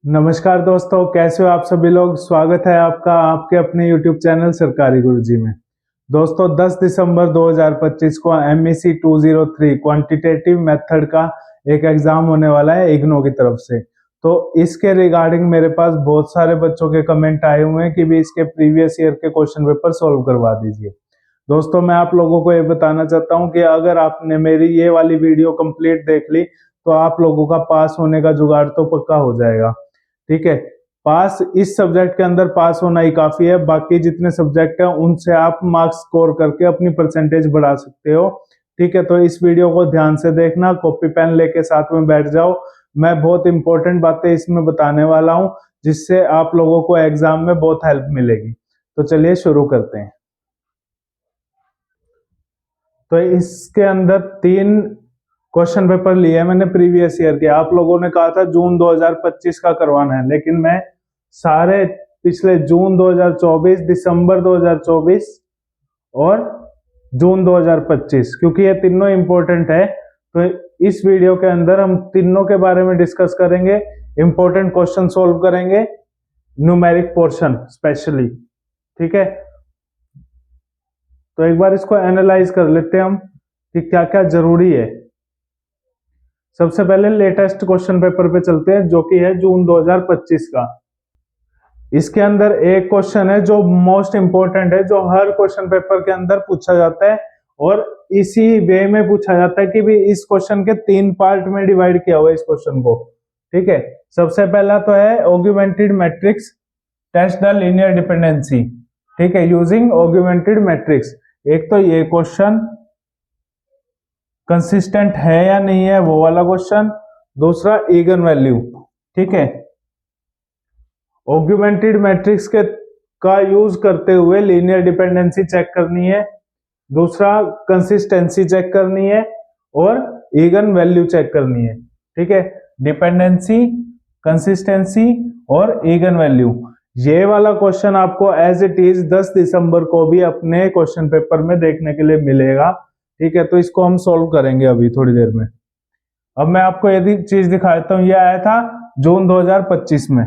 नमस्कार दोस्तों, कैसे हो आप सभी लोग। स्वागत है आपका आपके अपने YouTube चैनल सरकारी गुरुजी में। दोस्तों 10 दिसंबर 2025 को MEC 203 क्वांटिटेटिव मेथड का एक एग्जाम होने वाला है इग्नो की तरफ से। तो इसके रिगार्डिंग मेरे पास बहुत सारे बच्चों के कमेंट आए हुए हैं कि भी इसके प्रीवियस ईयर के क्वेश्चन पेपर सॉल्व करवा दीजिए। दोस्तों मैं आप लोगों को ये बताना चाहता हूँ कि अगर आपने मेरी ये वाली वीडियो कंप्लीट देख ली तो आप लोगों का पास होने का जुगाड़ तो पक्का हो जाएगा। ठीक है, पास इस सब्जेक्ट के अंदर पास होना ही काफी है। बाकी जितने सब्जेक्ट हैं उनसे आप मार्क्स स्कोर करके अपनी परसेंटेज बढ़ा सकते हो। ठीक है, तो इस वीडियो को ध्यान से देखना, कॉपी पेन लेके साथ में बैठ जाओ। मैं बहुत इंपॉर्टेंट बातें इसमें बताने वाला हूं जिससे आप लोगों को एग्जाम में बहुत हेल्प मिलेगी। तो चलिए शुरू करते हैं। तो इसके अंदर 3 क्वेश्चन पेपर लिए मैंने प्रीवियस ईयर के। आप लोगों ने कहा था जून 2025 का करवाना है, लेकिन मैं सारे पिछले जून 2024, दिसंबर 2024 और जून 2025, क्योंकि ये तीनों इंपॉर्टेंट है, तो इस वीडियो के अंदर हम तीनों के बारे में डिस्कस करेंगे, इंपॉर्टेंट क्वेश्चन सोल्व करेंगे, न्यूमेरिक पोर्शन स्पेशली। ठीक है, तो एक बार इसको एनालाइज कर लेते हैं हम कि क्या क्या जरूरी है। सबसे पहले लेटेस्ट क्वेश्चन पेपर पे चलते हैं जो कि है जून 2025 का। इसके अंदर एक क्वेश्चन है जो मोस्ट इंपॉर्टेंट है, जो हर क्वेश्चन पेपर के अंदर पूछा जाता है और इसी वे में पूछा जाता है कि भी इस क्वेश्चन के 3 पार्ट में डिवाइड किया हुआ है इस क्वेश्चन को। ठीक है, सबसे पहला तो है augmented matrix test the linear dependency. ठीक है, यूजिंग ऑग्यूमेंटेड मैट्रिक्स। एक तो ये क्वेश्चन कंसिस्टेंट है या नहीं है वो वाला क्वेश्चन, दूसरा इगन वैल्यू। ठीक है, ऑग्यूमेंटेड मैट्रिक्स के का यूज करते हुए लीनियर डिपेंडेंसी चेक करनी है, दूसरा कंसिस्टेंसी चेक करनी है और इगन वैल्यू चेक करनी है। ठीक है, डिपेंडेंसी, कंसिस्टेंसी और इगन वैल्यू। ये वाला क्वेश्चन आपको एज इट इज 10 दिसंबर को भी अपने क्वेश्चन पेपर में देखने के लिए मिलेगा। ठीक है, तो इसको हम सोल्व करेंगे अभी थोड़ी देर में। अब मैं आपको यदि चीज दिखाता हूं, ये आया था जून 2025 में।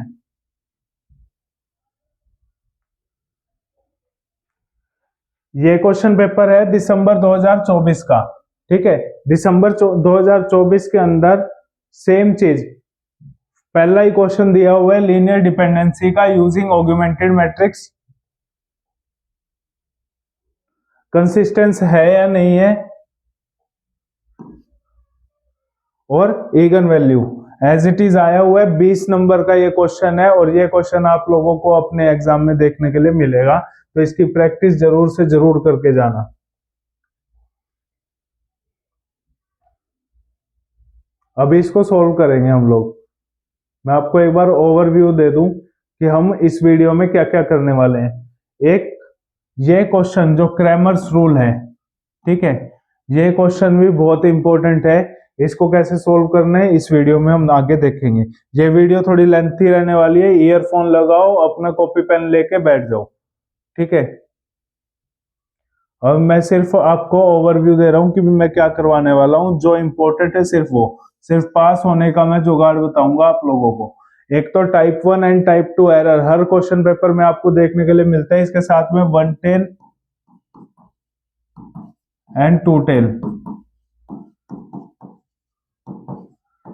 ये क्वेश्चन पेपर है दिसंबर 2024 का। ठीक है, दिसंबर 2024 के अंदर सेम चीज, पहला ही क्वेश्चन दिया हुआ है लीनियर डिपेंडेंसी का यूजिंग ऑग्यूमेंटेड मैट्रिक्स, कंसिस्टेंस है या नहीं है और eigen value. As it is आया हुआ है, 20 नंबर का ये क्वेश्चन है और ये क्वेश्चन आप लोगों को अपने एग्जाम में देखने के लिए मिलेगा, तो इसकी प्रैक्टिस जरूर से जरूर करके जाना। अभी इसको सोल्व करेंगे हम लोग। मैं आपको एक बार ओवरव्यू दे दूं कि हम इस वीडियो में क्या क्या करने वाले हैं। एक ये क्वेश्चन जो क्रैमर्स रूल है, ठीक है, ये क्वेश्चन भी बहुत इंपॉर्टेंट है। इसको कैसे सोल्व करना है इस वीडियो में हम आगे देखेंगे। ये वीडियो थोड़ी लेंथी रहने वाली है, ईयरफोन लगाओ, अपना कॉपी पेन लेके बैठ जाओ। ठीक है, अब मैं सिर्फ आपको ओवरव्यू दे रहा हूं कि मैं क्या करवाने वाला हूं। जो इंपॉर्टेंट है सिर्फ पास होने का मैं जुगाड़ बताऊंगा आप लोगों को। एक तो type 1 and type 2 error her question paper में आपको देखने के लिए मिलता है, इसके साथ में 1 टेल एंड 2 टेल।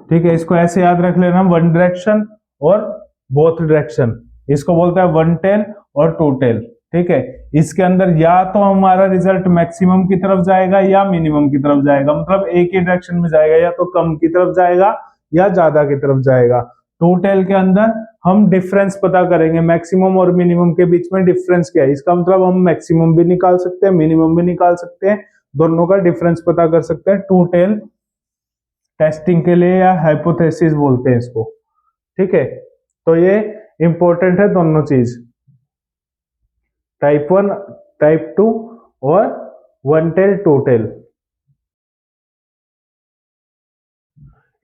ठीक है, इसको ऐसे याद रख लेना, 1 डायरेक्शन और बोथ डायरेक्शन, इसको बोलता है 1 टेल और 2 टेल। ठीक है, इसके अंदर या तो हमारा रिजल्ट मैक्सिमम की तरफ जाएगा या मिनिमम की तरफ जाएगा, मतलब एक ही डायरेक्शन में जाएगा, या तो कम की तरफ जाएगा या ज्यादा की तरफ जाएगा। 2 टेल के अंदर हम डिफरेंस पता करेंगे, मैक्सिमम और मिनिमम के बीच में डिफरेंस क्या है। इसका मतलब हम मैक्सिमम भी निकाल सकते हैं, मिनिमम भी निकाल सकते हैं, दोनों का डिफरेंस पता कर सकते हैं 2 टेल टेस्टिंग के लिए, या हाइपोथेसिस बोलते हैं इसको। ठीक है, तो ये इंपॉर्टेंट है दोनों चीज, टाइप 1 टाइप 2 और 1 टेल 2 टेल।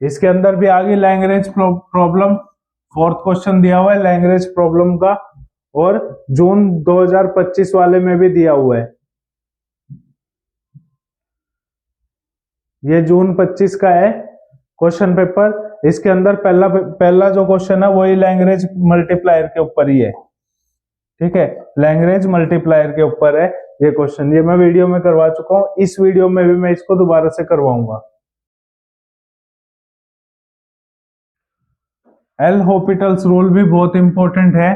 इसके अंदर भी आगे लैग्रेंज प्रॉब्लम, 4th क्वेश्चन दिया हुआ है लैग्रेंज प्रॉब्लम का, और जून 2025 वाले में भी दिया हुआ है। ये जून 25 का है क्वेश्चन पेपर। इसके अंदर पहला पहला जो क्वेश्चन है वही लैग्रेंज मल्टीप्लायर के ऊपर ही है, ठीक है, लैग्रेंज मल्टीप्लायर के ऊपर है ये क्वेश्चन। ये मैं वीडियो में करवा चुका हूं, इस वीडियो में भी मैं इसको दोबारा से करवाऊंगा। एल हॉपिटल्स रूल भी बहुत इंपॉर्टेंट है,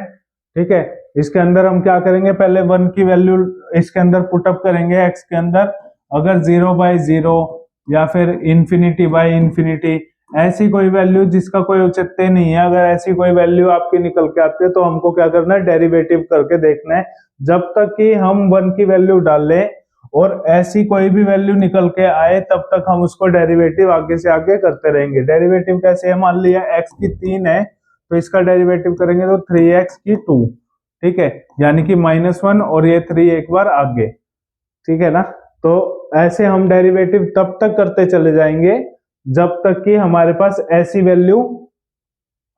ठीक है। इसके अंदर हम क्या करेंगे, पहले 1 की वैल्यू इसके अंदर पुटअप करेंगे एक्स के अंदर। अगर 0/0 या फिर इंफिनिटी बाय इंफिनिटी ऐसी कोई वैल्यू जिसका कोई औचित्य नहीं है, अगर ऐसी कोई वैल्यू आपकी निकल के आती है तो हमको क्या करना है, डेरिवेटिव करके देखना है। जब तक कि हम 1 की वैल्यू डालें और ऐसी कोई भी वैल्यू निकल के आए तब तक हम उसको डेरिवेटिव आगे से आगे करते रहेंगे। डेरिवेटिव कैसे है, मान लिया x की 3 है तो इसका डेरिवेटिव करेंगे तो 3x की 2, ठीक है, यानी कि -1 और ये 3 एक बार आगे, ठीक है ना। तो ऐसे हम डेरिवेटिव तब तक करते चले जाएंगे जब तक कि हमारे पास ऐसी वैल्यू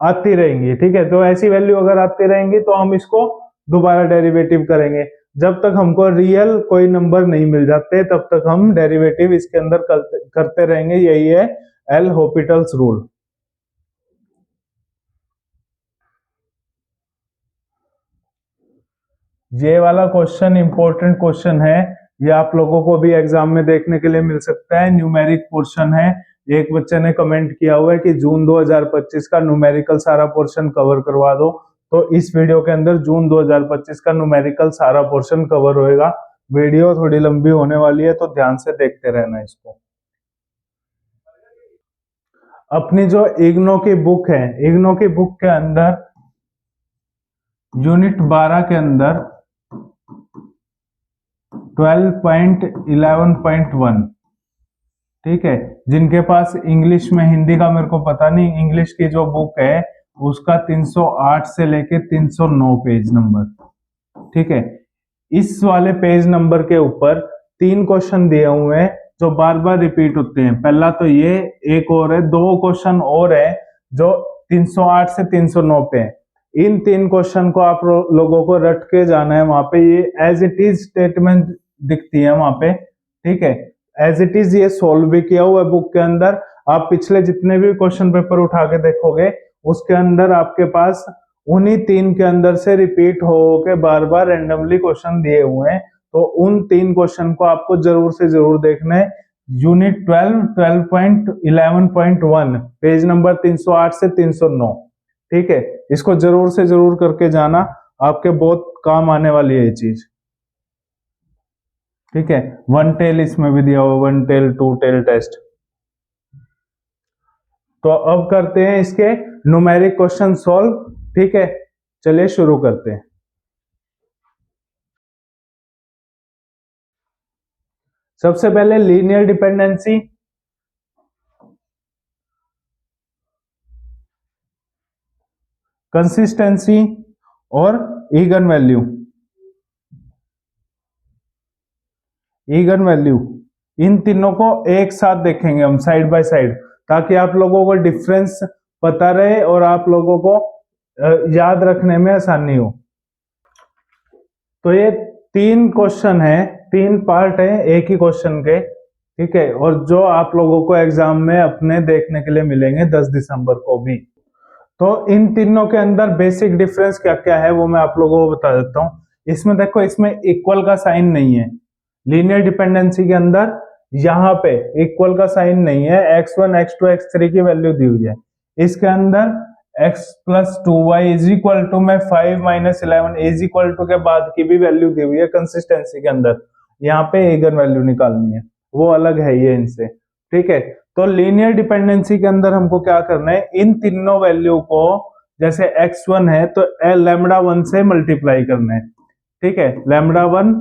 आती रहेंगी, ठीक है। तो ऐसी वैल्यू अगर आती रहेंगी तो हम इसको दोबारा डेरिवेटिव करेंगे। जब तक हमको रियल कोई नंबर नहीं मिल जाते तब तक हम डेरिवेटिव इसके अंदर करते रहेंगे। यही है एल हॉपिटल्स रूल। ये वाला क्वेश्चन इंपॉर्टेंट क्वेश्चन है, ये आप लोगों को भी एग्जाम में देखने के लिए मिल सकता है। न्यूमेरिक पोर्शन है। एक बच्चे ने कमेंट किया हुआ है कि जून 2025 का न्यूमेरिकल सारा पोर्शन कवर करवा दो, तो इस वीडियो के अंदर जून 2025 का न्यूमेरिकल सारा पोर्शन कवर होएगा। वीडियो थोड़ी लंबी होने वाली है तो ध्यान से देखते रहना इसको। अपनी जो इग्नो की बुक है, इग्नो की बुक के अंदर यूनिट 12 के अंदर 12.11.1, ठीक है, जिनके पास इंग्लिश में, हिंदी का मेरे को पता नहीं, इंग्लिश की जो बुक है उसका 308 से लेके 309 पेज नंबर, ठीक है। इस वाले पेज नंबर के ऊपर 3 क्वेश्चन दिए हुए हैं जो बार बार रिपीट होते हैं। पहला तो ये, एक और है, 2 क्वेश्चन और है जो 308 से 309 पे है। इन 3 क्वेश्चन को आप लोगों को रट के जाना है। वहां पे ये एज इट इज स्टेटमेंट दिखती है वहां पे, ठीक है, एज इट इज ये सोल्व भी किया हुआ है बुक के अंदर। आप पिछले जितने भी क्वेश्चन पेपर उठा के देखोगे उसके अंदर आपके पास उन्हीं 3 के अंदर से रिपीट हो के बार बार रैंडमली क्वेश्चन दिए हुए हैं। तो उन 3 क्वेश्चन को आपको जरूर से जरूर देखना है। यूनिट 12 12.11.1 पेज नंबर 308 से 309, ठीक है, इसको जरूर से जरूर करके जाना, आपके बहुत काम आने वाली है ये चीज, ठीक है। 1 टेल इसमें भी दिया हुआ, 1 टेल 2 टेल टेस्ट। तो अब करते हैं इसके न्यूमेरिक क्वेश्चन सॉल्व, ठीक है, चलिए शुरू करते हैं। सबसे पहले लीनियर डिपेंडेंसी, कंसिस्टेंसी और इगन वैल्यू। इगन वैल्यू, इन तीनों को एक साथ देखेंगे हम साइड बाय साइड, ताकि आप लोगों को डिफरेंस पता रहे और आप लोगों को याद रखने में आसानी हो। तो ये 3 क्वेश्चन है, 3 पार्ट है एक ही क्वेश्चन के, ठीक है, और जो आप लोगों को एग्जाम में अपने देखने के लिए मिलेंगे 10 दिसंबर को भी। तो इन तीनों के अंदर बेसिक डिफरेंस क्या क्या है वो मैं आप लोगों को बता देता हूं। इसमें देखो, इसमें इक्वल का साइन नहीं है। लीनियर डिपेंडेंसी के अंदर यहाँ पे इक्वल का साइन नहीं है। x1 x2 x3 की वैल्यू दी हुई है। इसके अंदर x + 2y = में 5 - 11 = के बाद की भी वैल्यू दी हुई है कंसिस्टेंसी के अंदर। यहाँ पे इगन वैल्यू निकालनी है, वो अलग है ये इनसे, ठीक है। तो लीनियर डिपेंडेंसी के अंदर हमको क्या करना है, इन तीनों वैल्यू को, जैसे x1 है तो λ1 से मल्टीप्लाई करना है, ठीक है, λ1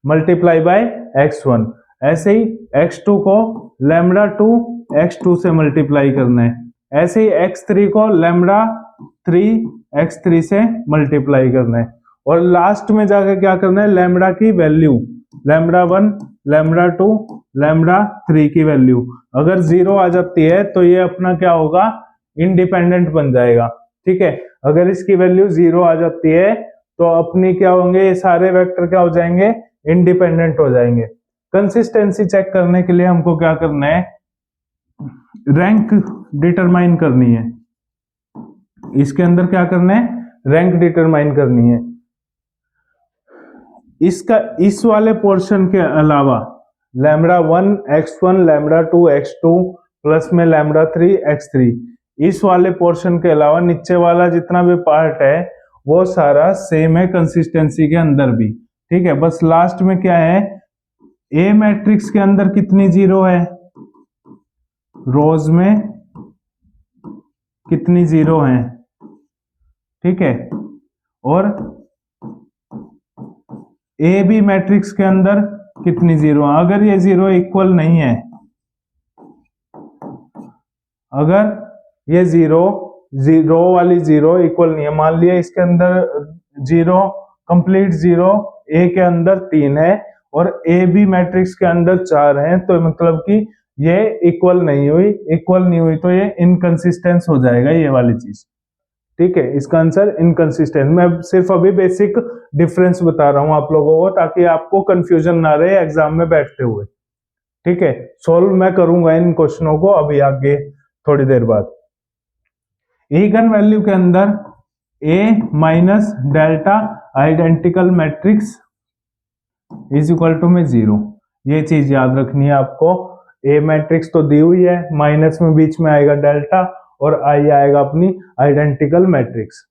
मल्टीप्लाई बाय x1। ऐसे ही x2 को λ2 x2 से मल्टीप्लाई करना है। ऐसे ही x3 को λ3 x3 से मल्टीप्लाई करना है। और लास्ट में जाकर क्या करना है, लैम्बडा की वैल्यू, λ1 λ2 λ3 की वैल्यू अगर 0 आ जाती है तो ये अपना क्या होगा, इंडिपेंडेंट बन जाएगा, ठीक है। अगर इसकी वैल्यू 0 आ जाती है तो अपनी क्या होंगे, ये सारे वेक्टर क्या हो जाएंगे, इंडिपेंडेंट हो जाएंगे। कंसिस्टेंसी चेक करने के लिए हमको क्या करना है, रैंक डिटरमाइन करनी है, इसके अंदर क्या करना है, रैंक डिटरमाइन करनी है। इसका इस वाले पोर्शन के अलावा λ1 x1 λ2 x2 प्लस में λ3 x3, इस वाले पोर्शन के अलावा नीचे वाला जितना भी पार्ट है वो सारा सेम है कंसिस्टेंसी के अंदर भी, ठीक है। बस लास्ट में क्या है, ए मैट्रिक्स के अंदर कितनी जीरो है, रोज में कितनी जीरो है, ठीक है। और ए बी मैट्रिक्स के अंदर कितनी जीरो है। अगर ये जीरो इक्वल नहीं है, अगर ये जीरो वाली जीरो इक्वल नहीं है, मान लिया इसके अंदर जीरो कंप्लीट जीरो ए के अंदर 3 है और ए बी मैट्रिक्स के अंदर 4 है, तो मतलब कि ये इक्वल नहीं हुई, इक्वल नहीं हुई तो ये इनकंसिस्टेंस हो जाएगा ये वाली चीज, ठीक है। इसका आंसर इनकंसिस्टेंस। मैं सिर्फ अभी बेसिक डिफरेंस बता रहा हूं आप लोगों को ताकि आपको कंफ्यूजन ना रहे एग्जाम में बैठते हुए, ठीक है। सॉल्व मैं करूंगा इन क्वेश्चनों को अभी आगे थोड़ी देर बाद। इगन वैल्यू के अंदर A minus delta identical matrix is equal to में 0, ये चीज याद रखनी है आपको। ए मैट्रिक्स तो दी हुई है, माइनस में बीच में आएगा डेल्टा और आई आएगा अपनी आइडेंटिकल मैट्रिक्स,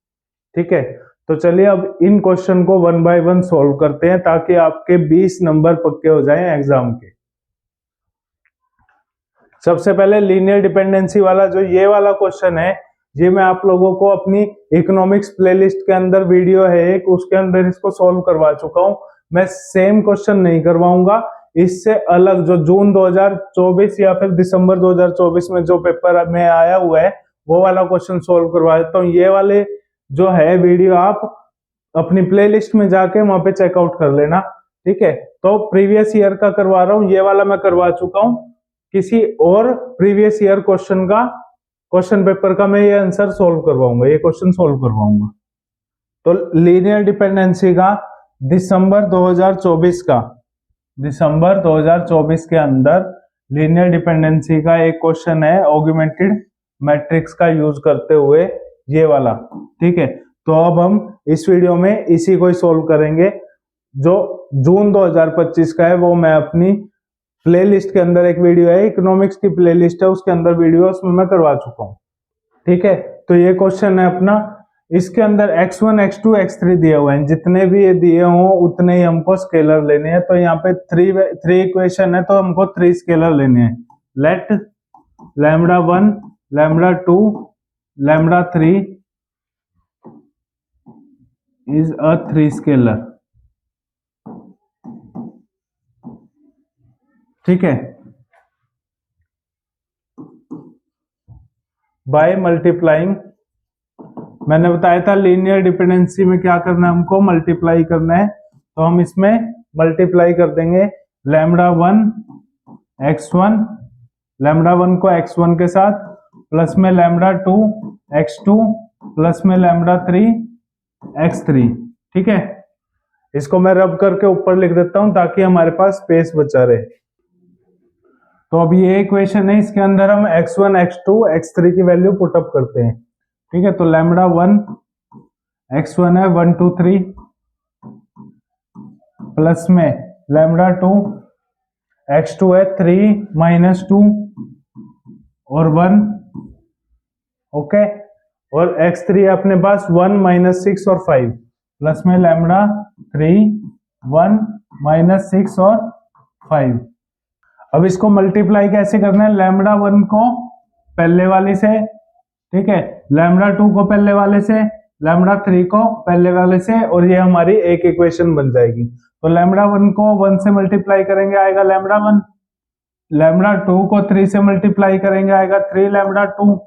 ठीक है। तो चलिए अब इन क्वेश्चन को 1 बाय 1 सॉल्व करते हैं ताकि आपके 20 नंबर पक्के हो जाएं एग्जाम के। सबसे पहले लीनियर डिपेंडेंसी वाला जो ये वाला क्वेश्चन है, ये मैं आप लोगों को अपनी इकोनॉमिक्स प्लेलिस्ट के अंदर वीडियो है एक, उसके अंदर इसको सॉल्व करवा चुका हूं। मैं सेम क्वेश्चन नहीं करवाऊंगा, इससे अलग जो जून 2024 या फिर दिसंबर 2024 में जो पेपर में आया हुआ है वो वाला क्वेश्चन सॉल्व करवा देता हूँ। ये वाले जो है वीडियो आप अपनी प्लेलिस्ट में जाके वहां पे चेकआउट कर लेना, ठीक है। तो प्रीवियस ईयर का करवा रहा हूँ, ये वाला मैं करवा चुका हूँ। किसी और प्रीवियस ईयर क्वेश्चन पेपर का मैं ये आंसर सॉल्व करवाऊंगा, ये क्वेश्चन सॉल्व करवाऊंगा। तो लीनियर डिपेंडेंसी का दिसंबर 2024 के अंदर लीनियर डिपेंडेंसी का एक क्वेश्चन है ऑगमेंटेड मैट्रिक्स का यूज करते हुए, ये वाला, ठीक है। तो अब हम इस वीडियो में इसी को ही सॉल्व करेंगे। जो जून 2025 का है वो मैं अपनी प्लेलिस्ट के अंदर एक वीडियो है, इकोनॉमिक्स की प्लेलिस्ट है, उसके अंदर वीडियो उसमें मैं करवा चुका हूं, ठीक है। तो ये क्वेश्चन है अपना, इसके अंदर x1 x2 x3 दिए हुए हैं, जितने भी ये दिए हों उतने ही हमको स्केलर लेने हैं। तो यहाँ पे 3 इक्वेशन है तो हमको 3 स्केलर लेने हैं। लेट λ1 λ2 λ3 is a 3 scalar, ठीक है। बाय मल्टीप्लाइंग, मैंने बताया था लीनियर डिपेंडेंसी में क्या करना है, हमको मल्टीप्लाई करना है। तो हम इसमें मल्टीप्लाई कर देंगे λ1 x1, λ1 को x1 के साथ प्लस में λ2 x2 प्लस में λ3 x3, ठीक है। इसको मैं रब करके ऊपर लिख देता हूं ताकि हमारे पास स्पेस बचा रहे। तो अब ये इक्वेशन है, इसके अंदर हम x1 x2 x3 की वैल्यू पुटअप करते हैं, ठीक है। तो λ1 x1 है 1 2 3 प्लस में λ2 x2 है 3 -2 और 1, ओके। और x3 है अपने पास 1 -6 और 5 प्लस में λ3 1 -6 और 5। अब इसको मल्टीप्लाई कैसे करना है, λ1 को पहले वाले से, ठीक है, λ2 को पहले वाले से, λ3 को पहले वाले से, और ये हमारी एक इक्वेशन बन जाएगी। तो λ1 को 1 से मल्टीप्लाई करेंगे आएगा λ1, λ2 को 3 से मल्टीप्लाई करेंगे आएगा 3 λ2,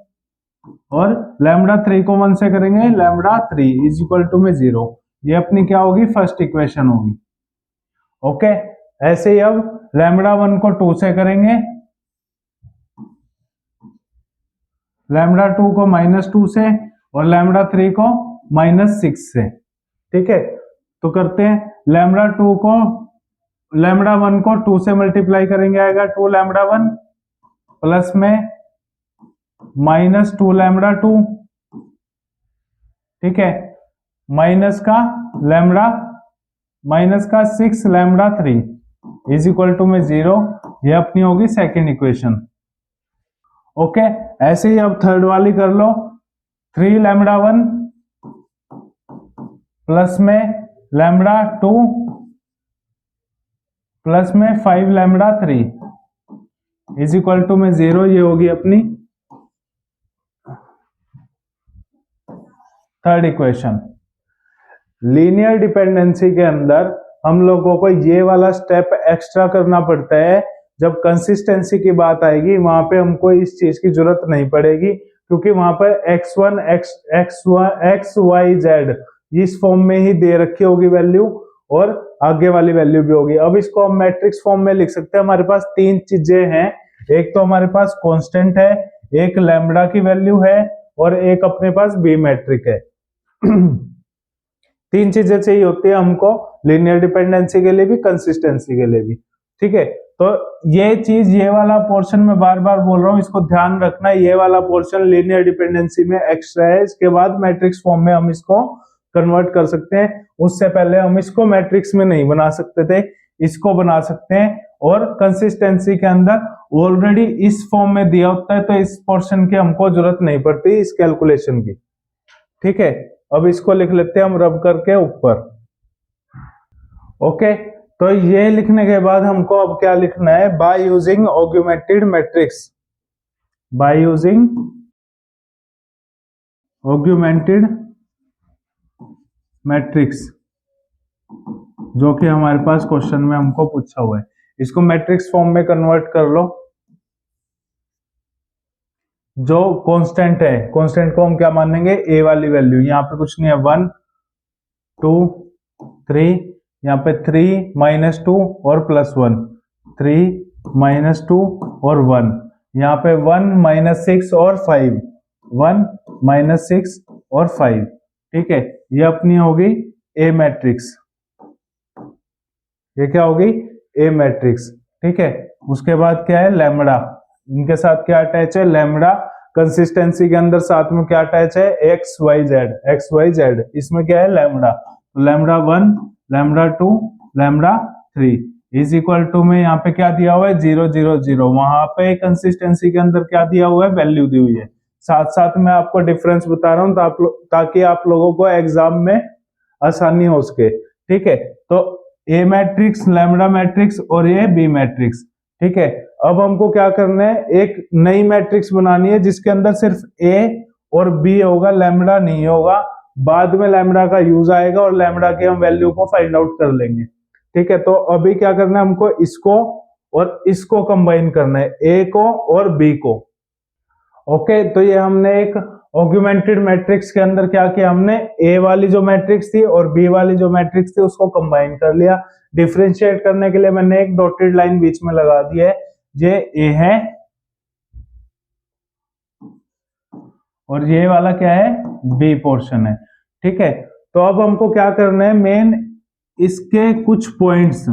और λ3 को 1 से करेंगे λ3 इज इक्वल टू में 0। ये अपनी क्या होगी, फर्स्ट इक्वेशन होगी, ओके। ऐसे ही अब λ1 को 2 से करेंगे, λ2 को -2 से और λ3 को -6 से, ठीक है। तो करते हैं, λ1 को 2 से मल्टीप्लाई करेंगे आएगा 2 λ1 प्लस में माइनस 2 लैम्बडा 2, ठीक है, माइनस का लैम्बडा, माइनस का 6 लैम्बडा 3 इज इक्वल टू में 0। ये अपनी होगी सेकेंड इक्वेशन। ओके, ऐसे ही अब थर्ड वाली कर लो। 3 लैम्बडा 1 प्लस में लैम्बडा 2 प्लस में 5 लैम्बडा 3 इज इक्वल टू में 0। ये होगी अपनी थर्ड इक्वेशन। लीनियर डिपेंडेंसी के अंदर हम लोगों को ये वाला स्टेप एक्स्ट्रा करना पड़ता है। जब कंसिस्टेंसी की बात आएगी वहां पे हमको इस चीज की जरूरत नहीं पड़ेगी, क्योंकि वहां पर x1 x y z इस फॉर्म में ही दे रखी होगी वैल्यू, और आगे वाली वैल्यू भी होगी। अब इसको हम मैट्रिक्स फॉर्म में लिख सकते हैं। हमारे पास तीन चीजें हैं, एक तो हमारे पास कांस्टेंट है, एक लैम्बडा की वैल्यू है, और एक अपने पास बी मैट्रिक है। तीन चीजें चाहिए होती है हमको लीनियर डिपेंडेंसी के लिए भी, कंसिस्टेंसी के लिए भी, ठीक है। तो ये चीज, ये वाला पोर्शन मैं बार बार बोल रहा हूं, इसको ध्यान रखना। ये वाला पोर्शन लीनियर डिपेंडेंसी में एक्स्ट्रा है, इसके बाद मैट्रिक्स फॉर्म में हम इसको कन्वर्ट कर सकते हैं। उससे पहले हम इसको मैट्रिक्स में नहीं बना सकते थे, इसको बना सकते हैं। और कंसिस्टेंसी के अंदर ऑलरेडी इस फॉर्म में दिया होता है, तो इस पोर्शन की हमको जरूरत नहीं पड़ती इस कैलकुलेशन की, ठीक है। अब इसको लिख लेते हैं हम रब करके ऊपर। ओके, तो ये लिखने के बाद हमको अब क्या लिखना है, by using augmented matrix, by using augmented matrix, जो कि हमारे पास क्वेश्चन में हमको पूछा हुआ है। इसको मैट्रिक्स फॉर्म में कन्वर्ट कर लो। जो कांस्टेंट है, कांस्टेंट को हम क्या मानेंगे, ए वाली वैल्यू। यहाँ पे कुछ नहीं है, 1 2 3, यहाँ पे 3 माइनस 2 और प्लस 1, 3 माइनस 2 और 1, यहाँ पे 1 माइनस 6 और 5, 1 माइनस 6 और 5, ठीक है। ये अपनी होगी ए मैट्रिक्स, ये क्या होगी, ए मैट्रिक्स, ठीक है। उसके बाद क्या है, लैम्बडा, इनके साथ क्या अटैच है, लैम्बडा। कंसिस्टेंसी के अंदर साथ में क्या अटैच है, एक्स वाई जेड, इसमें क्या है, lambda. Lambda 1 lambda 2 lambda 3 is equal to में यहाँ पे क्या दिया हुआ है, 0 0 0। वहां पे कंसिस्टेंसी के अंदर क्या दिया हुआ है, वैल्यू दी हुई है। साथ साथ मैं आपको डिफरेंस बता रहा हूँ ताकि आप लोगों को एग्जाम में आसानी हो सके, ठीक है। तो ए मैट्रिक्स, लैम्बडा मैट्रिक्स और ये बी मैट्रिक्स, ठीक है। अब हमको क्या करना है, एक नई मैट्रिक्स बनानी है जिसके अंदर सिर्फ ए और बी होगा, लैम्बडा नहीं होगा। बाद में लैम्बडा का यूज आएगा और लैम्बडा की हम वैल्यू को फाइंड आउट कर लेंगे, ठीक है। तो अभी क्या करना है, हमको इसको और इसको कंबाइन करना है, ए को और बी को। ओके, तो ये हमने एक ऑग्यूमेंटेड मैट्रिक्स के अंदर क्या किया, हमने ए वाली जो मैट्रिक्स थी और बी वाली जो मैट्रिक्स थी उसको कंबाइन कर लिया। डिफरेंशिएट करने के लिए मैंने एक डॉटेड लाइन बीच में लगा दी है, ये ए है और ये वाला क्या है, बी पोर्शन है, ठीक है। तो अब हमको क्या करना है, मेन इसके कुछ पॉइंट्स,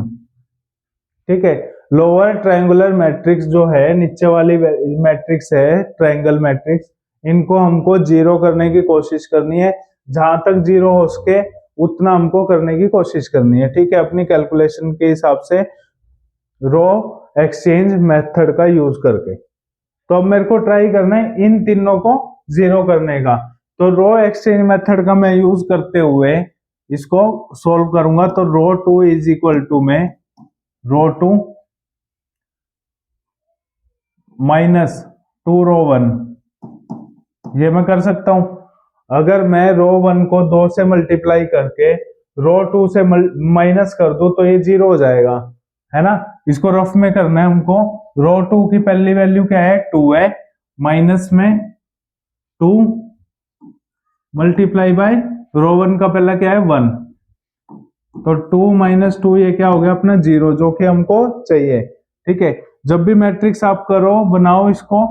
ठीक है। लोअर ट्रायंगुलर मैट्रिक्स जो है, नीचे वाली मैट्रिक्स है ट्रायंगल मैट्रिक्स, इनको हमको जीरो करने की कोशिश करनी है। जहां तक जीरो हो सके उतना हमको करने की कोशिश करनी है, ठीक है, अपनी कैलकुलेशन के हिसाब से रो एक्सचेंज मेथड का यूज करके। तो अब मेरे को ट्राई करना है इन तीनों को जीरो करने का। तो रो एक्सचेंज मेथड का मैं यूज करते हुए इसको सोल्व करूंगा। तो रो 2 इज इक्वल टू में रो 2 माइनस 2 रो 1, ये मैं कर सकता हूं। अगर मैं रो 1 को 2 से मल्टीप्लाई करके रो 2 से माइनस कर दूं तो ये जीरो हो जाएगा, है ना। इसको रफ में करना है हमको। रो 2 की पहली वैल्यू क्या है, 2 है, माइनस में 2 मल्टीप्लाई बाय रो 1 का पहला क्या है, 1। तो 2 माइनस 2 ये क्या हो गया अपना, 0, जो कि हमको चाहिए, ठीक है। जब भी मैट्रिक्स आप करो, बनाओ इसको,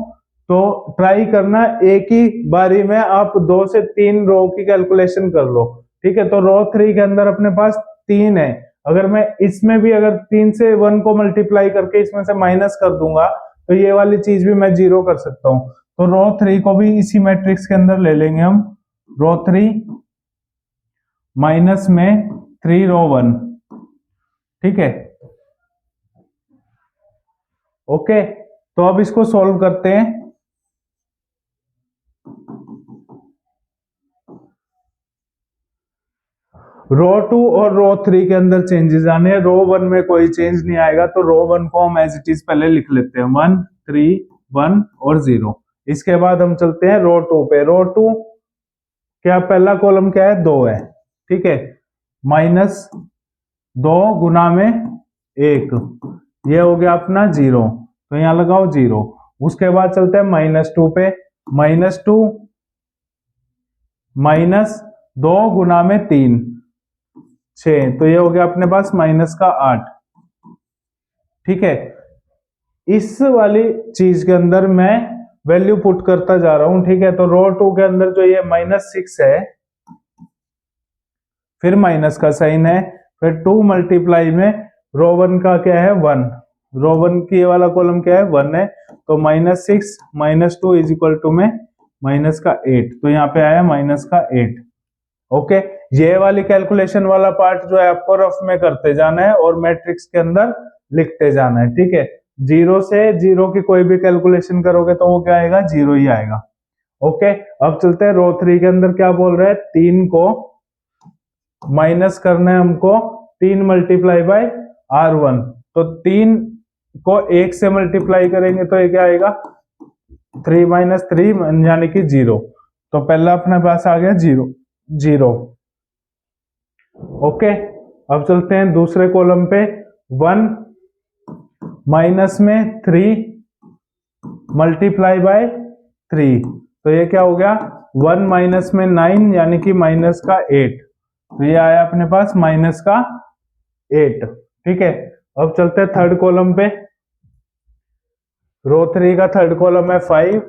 तो ट्राई करना एक ही बारी में आप 2 से 3 रो की कैलकुलेशन कर लो, ठीक है। तो रो 3 के अंदर अपने पास 3 है। अगर मैं इसमें भी अगर 3 से 1 को मल्टीप्लाई करके इसमें से माइनस कर दूंगा तो ये वाली चीज भी मैं जीरो कर सकता हूं। तो रो 3 को भी इसी मैट्रिक्स के अंदर ले लेंगे हम, रो 3 माइनस में 3 रो 1, ठीक है। ओके, तो अब इसको सॉल्व करते हैं। रो 2 और रो 3 के अंदर चेंजेस आने हैं, रो 1 में कोई चेंज नहीं आएगा, तो रो 1 को हम एज इट इज पहले लिख लेते हैं, 1 3 1 और 0। इसके बाद हम चलते हैं रो 2 पे। रो 2 क्या पहला कॉलम क्या है, 2 है, ठीक है, माइनस 2 गुना में 1, ये हो गया अपना 0, तो यहां लगाओ 0। उसके बाद चलते हैं -2 पे, -2 माइनस 2 गुना में 3 6, तो ये हो गया अपने पास -8, ठीक है। इस वाली चीज के अंदर मैं वैल्यू पुट करता जा रहा हूं, ठीक है। तो रो 2 के अंदर जो ये -6 है, फिर माइनस का साइन है, फिर 2 मल्टीप्लाई में रो 1 का क्या है 1, रो 1 की वाला कॉलम क्या है 1 है, तो -6 -2 इज इक्वल टू में -8, तो यहाँ पे आया -8। ओके, ये वाली कैलकुलेशन वाला पार्ट जो है आपको रफ में करते जाना है और मैट्रिक्स के अंदर लिखते जाना है, ठीक है। 0 से 0 की कोई भी कैलकुलेशन करोगे तो वो क्या आएगा, 0 ही आएगा। ओके, अब चलते हैं रो 3 के अंदर क्या बोल रहे हैं, 3 को माइनस करना है हमको 3 मल्टीप्लाई बाय R1, तो 3 को 1 से मल्टीप्लाई करेंगे तो ये क्या आएगा 3 माइनस 3 यानी कि 0, तो पहला अपने पास आ गया 0। ओके, अब चलते हैं दूसरे कॉलम पे, 1 माइनस में 3 मल्टीप्लाई बाय 3, तो ये क्या हो गया 1 माइनस में 9 यानी कि -8, तो ये आया अपने पास -8, ठीक है। अब चलते हैं थर्ड कॉलम पे, रो 3 का थर्ड कॉलम है 5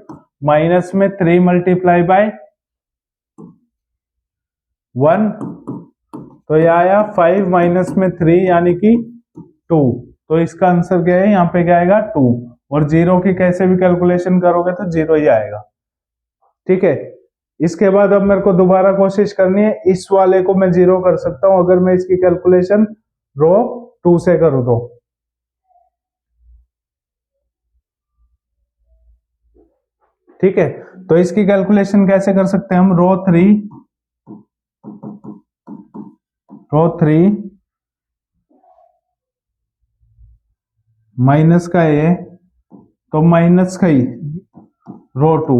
माइनस में 3 मल्टीप्लाई बाय 1, तो ये आया 5 माइनस में 3 यानी कि 2, तो इसका आंसर क्या है, यहाँ पे क्या आएगा 2, और 0 की कैसे भी कैलकुलेशन करोगे तो 0 ही आएगा, ठीक है। इसके बाद अब मेरे को दोबारा कोशिश करनी है, इस वाले को मैं 0 कर सकता हूं अगर मैं इसकी कैलकुलेशन रो 2 से करूं तो, ठीक है। तो इसकी कैलकुलेशन कैसे कर सकते हैं हम, रो 3 माइनस का ये, तो माइनस का ही रो 2,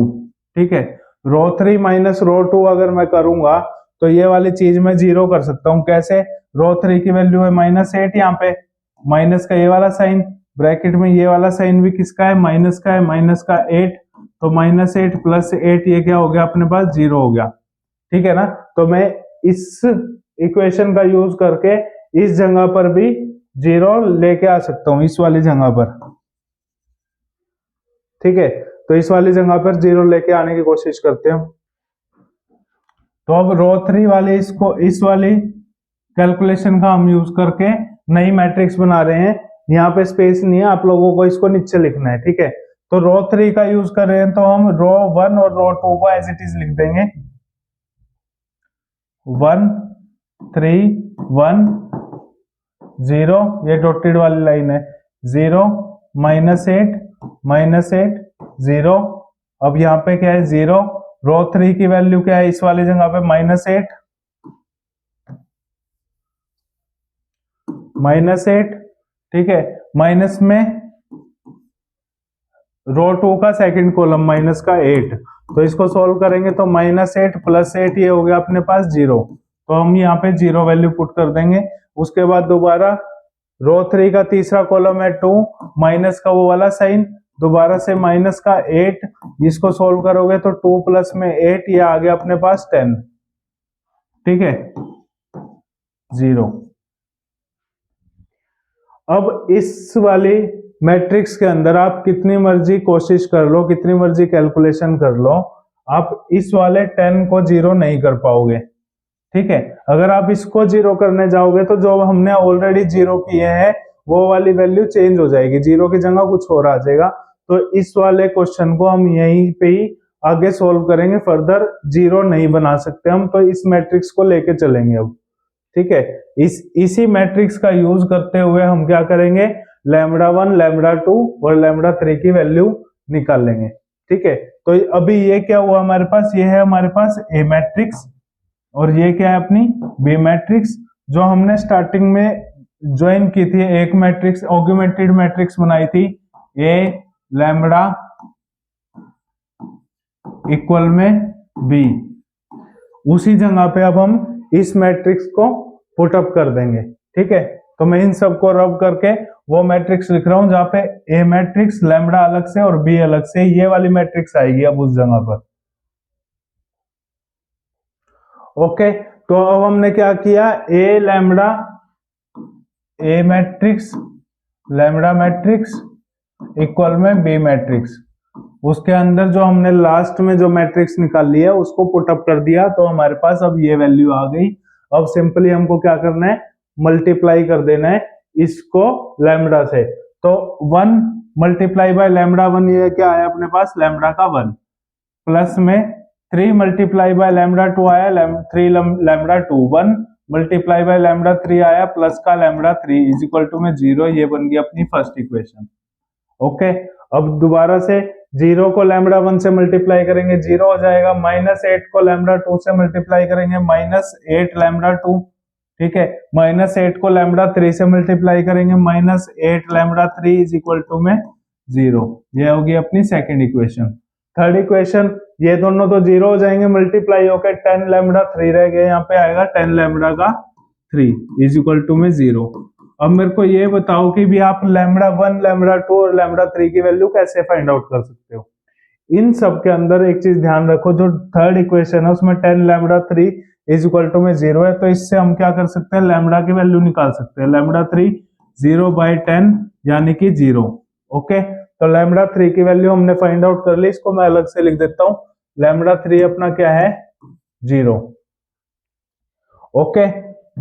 ठीक है। रो 3 माइनस रो 2 अगर मैं करूंगा तो ये वाली चीज मैं 0 कर सकता हूं, कैसे, रो 3 की वैल्यू है -8, यहाँ पे माइनस का ये वाला साइन, ब्रैकेट में ये वाला साइन भी किसका है, माइनस का है, -8, तो -8 + 8 ये क्या हो गया अपने पास 0 हो गया, ठीक है ना। तो मैं इस इक्वेशन का यूज करके इस जगह पर भी 0 लेके आ सकता हूं, इस वाली जगह पर, ठीक है। तो इस वाली जगह पर 0 लेके आने की कोशिश करते हैं। तो अब रो 3 वाले इस वाली कैलकुलेशन का हम यूज करके नई मैट्रिक्स बना रहे हैं, यहाँ पे स्पेस नहीं है, आप लोगों को इसको नीचे लिखना है, ठीक है। तो रो 3 का यूज कर रहे हैं तो हम रो 1 और रो 2 को एज इट इज लिख देंगे, 1 3 1 0, ये डॉटेड वाली लाइन है, 0 -8 -8 0, अब यहाँ पे क्या है 0, रो 3 की वैल्यू क्या है इस वाली जगह पे -8, ठीक है, माइनस में रो 2 का सेकंड कॉलम -8, तो इसको सॉल्व करेंगे तो -8 + 8 ये हो गया अपने पास 0, तो हम यहाँ पे 0 वैल्यू पुट कर देंगे। उसके बाद दोबारा रो 3 का तीसरा कॉलम है 2 माइनस का वो वाला साइन, दोबारा से -8, इसको सोल्व करोगे तो 2 + में 8 ये आ गया अपने पास 10, ठीक है, 0। अब इस वाली मैट्रिक्स के अंदर आप कितनी मर्जी कोशिश कर लो, कितनी मर्जी कैलकुलेशन कर लो, आप इस वाले 10 को 0 नहीं कर पाओगे, ठीक है। अगर आप इसको 0 करने जाओगे तो जो हमने ऑलरेडी 0 किए हैं वो वाली वैल्यू चेंज हो जाएगी, 0 की जगह कुछ और आ जाएगा, तो इस वाले क्वेश्चन को हम यहीं पे ही आगे सॉल्व करेंगे, फर्दर जीरो नहीं बना सकते हम, तो इस मैट्रिक्स को लेके चलेंगे अब। ठीक है, इसी मैट्रिक्स का यूज करते हुए हम क्या करेंगे, λ1 λ2 और λ3 की वैल्यू निकाल लेंगे। ठीक है, तो अभी ये क्या हुआ हमारे पास, ये है हमारे पास ए मैट्रिक्स और ये क्या है अपनी बी मैट्रिक्स, जो हमने स्टार्टिंग में ज्वाइन की थी, एक मैट्रिक्स ऑगमेंटेड मैट्रिक्स बनाई थी ए लैम्बडा इक्वल में बी। उसी जगह पे अब हम इस मैट्रिक्स को पुट अप कर देंगे। ठीक है, तो मैं इन सबको रब करके वो मैट्रिक्स लिख रहा हूं जहां पे ए मैट्रिक्स लैम्बडा अलग से और बी अलग से, ये वाली मैट्रिक्स आएगी अब उस जगह पर। ओके, तो अब हमने क्या किया, ए लैम्बडा ए मैट्रिक्स लैम्बडा मैट्रिक्स इक्वल में बी मैट्रिक्स, उसके अंदर जो हमने लास्ट में जो मैट्रिक्स निकाल लिया उसको पुट अप कर दिया, तो हमारे पास अब ये वैल्यू आ गई। अब सिंपली हमको क्या करना है, मल्टीप्लाई कर देना है इसको लैम्बडा से। तो 1 मल्टीप्लाई बाय लैम्बडा 1, ये क्या आया अपने पास, लैम्बडा का 1, प्लस में 3 मल्टीप्लाई बाय लैम्बडा 2 आया 3 लैम्बडा 2, 1 मल्टीप्लाई बाय लैम्बडा 3 आया प्लस का लैम्बडा 3 इज इक्वल टू में 0। ये बन गई अपनी फर्स्ट इक्वेशन। ओके, अब दोबारा से 0 को लैम्बडा 1 से मल्टीप्लाई करेंगे 0 हो जाएगा, -8 को लैम्बडा 2 से मल्टीप्लाई करेंगे -8 लैम्बडा 2। ठीक है, -8 को लैम्बडा 3 से मल्टीप्लाई करेंगे -8 लैम्बडा 3 इज इक्वल टू में 0। ये होगी अपनी सेकंड इक्वेशन। थर्ड इक्वेशन, ये दोनों तो 0 हो जाएंगे, मल्टीप्लाई होकर 10 लैम्बडा 3 रह गए, यहाँ पे आएगा 10 लैम्बडा का 3 इज इक्वल टू में 0। अब मेरे को ये बताओ कि भी आप लैम्बडा 1 लैम्बडा 2 और लैम्बडा 3 की वैल्यू कैसे फाइंड आउट कर सकते हो। इन सब के अंदर एक चीज ध्यान रखो, जो थर्ड इक्वेशन है उसमें 10 लैम्बडा 3 इज इक्वल टू में 0 है, तो इससे हम क्या कर सकते हैं, लैम्बडा की वैल्यू निकाल सकते हैं। लैम्बडा 3 0/10 यानी कि 0। ओके, तो लैम्बडा 3 की वैल्यू हमने फाइंड आउट कर ली, इसको मैं अलग से लिख देता हूं, लैम्बडा 3 अपना क्या है, 0। ओके,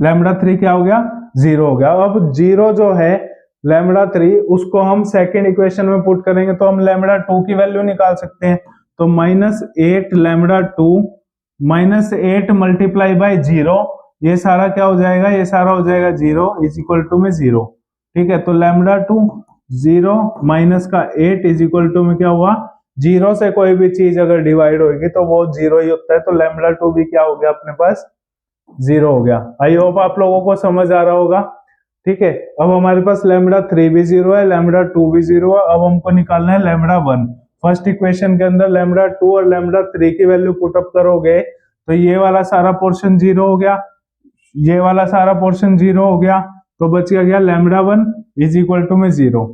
लैम्बडा 3 क्या हो गया, 0 हो गया। अब 0 जो है लैम्बडा 3, उसको हम सेकेंड इक्वेशन में पुट करेंगे तो हम लैम्बडा 2 की वैल्यू निकाल सकते हैं। तो -8 लैम्बडा 2 -8 मल्टीप्लाई बाय 0, ये सारा क्या हो जाएगा, ये सारा हो जाएगा 0 इज इक्वल टू में 0। ठीक है, तो लैम्बडा 2 0 माइनस का 8 इज इक्वल टू में क्या हुआ, 0 से कोई भी चीज अगर डिवाइड होगी तो वो 0 ही होता है, तो लैम्बडा 2 भी क्या हो गया अपने पास, 0 हो गया। आई होप आप लोगों को समझ आ रहा होगा। ठीक है, अब हमारे पास लैम्बडा 3 भी 0 है, लैम्बडा 2 भी 0 है। अब हमको निकालना है लैम्बडा 1। फर्स्ट इक्वेशन के अंदर लैम्बडा 2 और लैम्बडा 3 की वैल्यू पुट अप करोगे तो ये वाला सारा पोर्शन 0 हो गया, ये वाला सारा पोर्शन 0 हो गया, तो बच गया लैम्बडा 1 इज इक्वल टू में 0।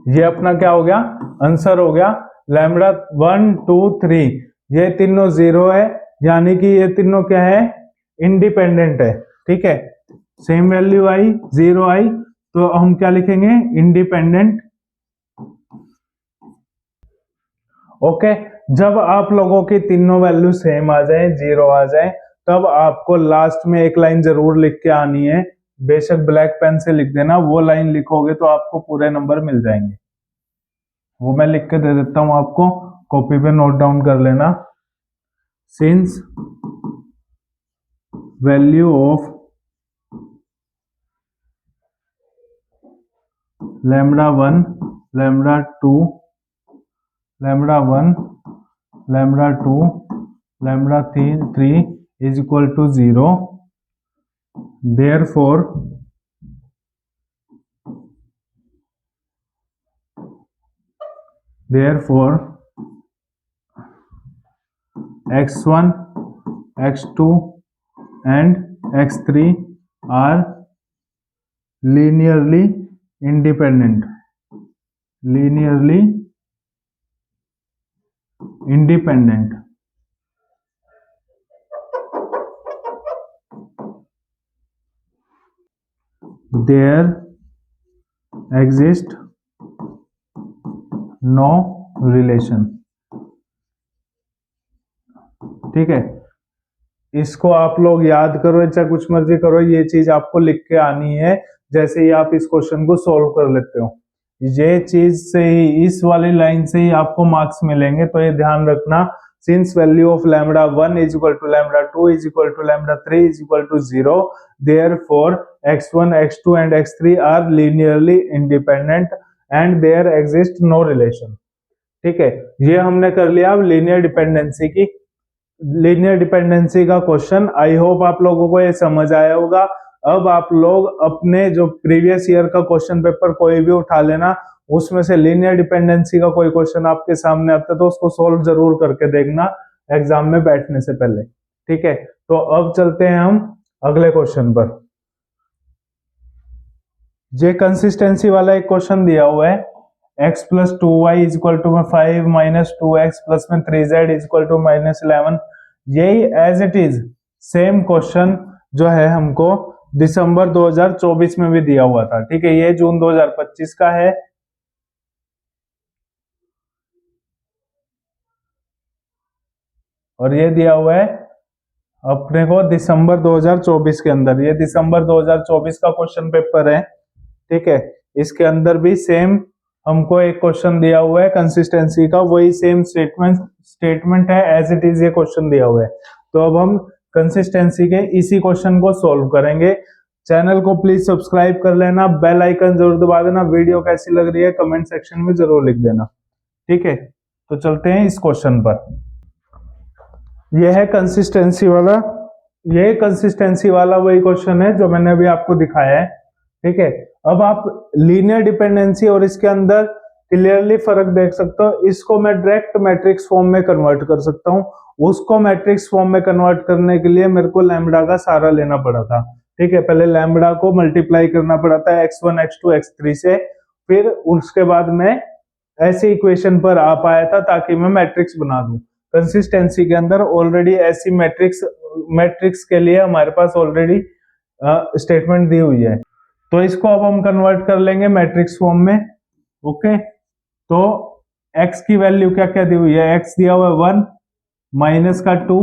ये अपना क्या हो गया, आंसर हो गया। लैम्बडा 1 2 3 ये तीनों 0 है, यानी कि ये तीनों क्या है, इंडिपेंडेंट है। ठीक है, सेम वैल्यू आई, 0 आई, तो हम क्या लिखेंगे, इंडिपेंडेंट। ओके, जब आप लोगों की तीनों वैल्यू सेम आ जाए, 0 आ जाए, तब आपको लास्ट में एक लाइन जरूर लिख के आनी है, बेशक ब्लैक पेन से लिख देना, वो लाइन लिखोगे तो आपको पूरे नंबर मिल जाएंगे। वो मैं लिख के दे देता हूं आपको, कॉपी पे नोट डाउन कर लेना। Since value of lambda 1 lambda 2 lambda 1 lambda 2 lambda 3 is equal to 0, therefore x1 x2 and x3 are linearly independent there exist no relation। ठीक है, इसको आप लोग याद करो, चाहे कुछ मर्जी करो, ये चीज आपको लिख के आनी है जैसे ही आप इस क्वेश्चन को सोल्व कर लेते हो। ये चीज से ही, इस वाली लाइन से ही आपको मार्क्स मिलेंगे। तो ये ध्यान रखना, since value of lambda 1 is equal to lambda 2 is equal to lambda 3 is equal to 0, therefore x1 x2 and x3 are linearly independent and there exist no relation. ठीक है, ये हमने कर लिया अब लीनियर डिपेंडेंसी का क्वेश्चन। आई होप आप लोगों को ये समझ आया होगा। अब आप लोग अपने जो प्रीवियस ईयर का क्वेश्चन पेपर कोई भी उठा लेना, उसमें से लीनियर डिपेंडेंसी का कोई क्वेश्चन आपके सामने आता है तो उसको सोल्व जरूर करके देखना एग्जाम में बैठने से पहले। ठीक है, तो अब चलते हैं हम अगले क्वेश्चन पर। ये कंसिस्टेंसी वाला एक क्वेश्चन दिया हुआ है, x plus 2y is equal to 5 minus 2x plus में 3z is equal to minus 11। यही as it is same question जो है हमको दिसंबर 2024 में भी दिया हुआ था। ठीक है, ये जून 2025 का है। और ये दिया हुआ है अपने को दिसंबर 2024 के अंदर। ये दिसंबर 2024 का क्वेश्चन पेपर है। ठीक है, इसके अंदर भी सेम हमको एक क्वेश्चन दिया हुआ है कंसिस्टेंसी का, वही सेम स्टेटमेंट है एज इट इज ये क्वेश्चन दिया हुआ है। तो अब हम कंसिस्टेंसी के इसी क्वेश्चन को सॉल्व करेंगे। चैनल को प्लीज सब्सक्राइब कर लेना, बेल आइकन जरूर दबा देना, वीडियो कैसी लग रही है कमेंट सेक्शन में जरूर लिख देना। ठीक है, तो चलते हैं इस क्वेश्चन पर। यह है कंसिस्टेंसी वाला, ये कंसिस्टेंसी वाला वही क्वेश्चन है जो मैंने अभी आपको दिखाया है। ठीक है, अब आप लीनियर डिपेंडेंसी और इसके अंदर क्लियरली फर्क देख सकते हो। इसको मैं डायरेक्ट मैट्रिक्स फॉर्म में कन्वर्ट कर सकता हूँ, उसको मैट्रिक्स फॉर्म में कन्वर्ट करने के लिए मेरे को लैम्बडा का सहारा लेना पड़ा था। ठीक है, पहले लैम्बडा को मल्टीप्लाई करना पड़ा था x1 x2 x3 से, फिर उसके बाद मैं ऐसी इक्वेशन पर आ पाया था ताकि मैं मैट्रिक्स बना दूं। कंसिस्टेंसी के अंदर ऑलरेडी ऐसी मैट्रिक्स के लिए हमारे पास ऑलरेडी स्टेटमेंट दी हुई है, तो इसको अब हम कन्वर्ट कर लेंगे मैट्रिक्स फॉर्म में। ओके, तो x की वैल्यू क्या क्या दी हुई है, x दिया हुआ है 1 माइनस का 2,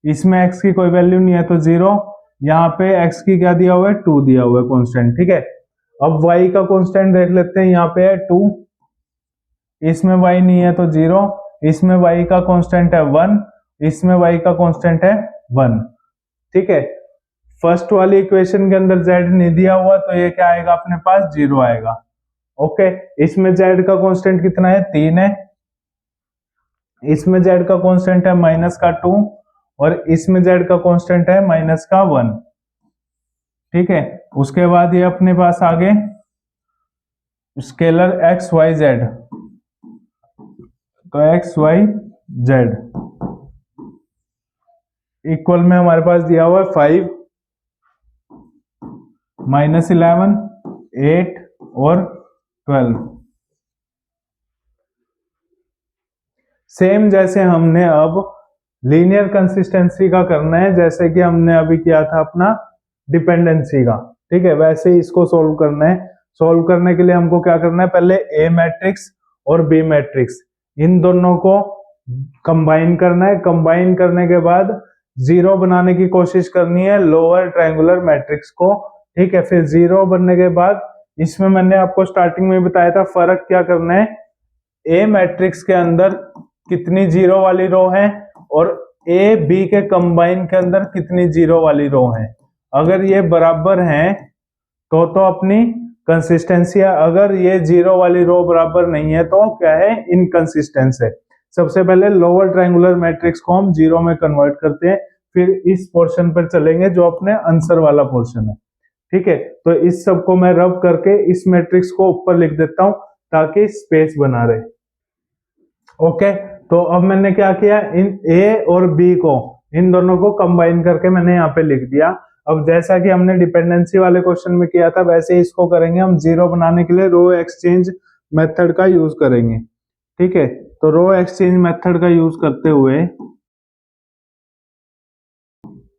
इसमें x की कोई वैल्यू नहीं है तो 0, यहाँ पे x की क्या दिया हुआ है 2 दिया हुआ है कांस्टेंट। ठीक है, अब y का कांस्टेंट देख लेते हैं, यहाँ पे है 2, इसमें y नहीं है तो 0, इसमें y का कांस्टेंट है 1, इसमें y का कांस्टेंट है 1। ठीक है, फर्स्ट वाली इक्वेशन के अंदर z नहीं दिया हुआ तो ये क्या आएगा अपने पास 0 आएगा। ओके, इसमें z का कांस्टेंट कितना है 3 है, इसमें z का कांस्टेंट है माइनस का 2 और इसमें z का कांस्टेंट है माइनस का 1। ठीक है, उसके बाद ये अपने पास आगे स्केलर x y z, तो x y z इक्वल में हमारे पास दिया हुआ है 5 माइनस 11 8 और 12। सेम जैसे हमने अब लीनियर कंसिस्टेंसी का करना है, जैसे कि हमने अभी किया था अपना डिपेंडेंसी का। ठीक है, वैसे ही इसको सोल्व करना है। सोल्व करने के लिए हमको क्या करना है, पहले ए मैट्रिक्स और बी मैट्रिक्स इन दोनों को कंबाइन करना है। कंबाइन करने के बाद जीरो बनाने की कोशिश करनी है लोअर ट्रायंगुलर मैट्रिक्स को। ठीक है, फिर जीरो बनने के बाद इसमें मैंने आपको स्टार्टिंग में बताया था फर्क क्या करना है, ए मैट्रिक्स के अंदर कितनी जीरो वाली रो है और ए बी के कंबाइन के अंदर कितनी जीरो वाली रो है। अगर ये बराबर हैं तो अपनी कंसिस्टेंसी है, अगर ये जीरो वाली रो बराबर नहीं है तो क्या है, इनकंसिस्टेंस है। सबसे पहले लोअर ट्रायंगुलर मैट्रिक्स को हम जीरो में कन्वर्ट करते हैं, फिर इस पोर्शन पर चलेंगे जो अपने आंसर वाला पोर्शन है। ठीक है, तो इस सब को मैं रब करके इस मैट्रिक्स को ऊपर लिख देता हूं ताकि स्पेस बना रहे। ओके, तो अब मैंने क्या किया, इन ए और बी को, इन दोनों को कंबाइन करके मैंने यहाँ पे लिख दिया। अब जैसा कि हमने डिपेंडेंसी वाले क्वेश्चन में किया था वैसे ही इसको करेंगे हम। जीरो बनाने के लिए रो एक्सचेंज मेथड का यूज करेंगे। ठीक है, तो रो एक्सचेंज मेथड का यूज करते हुए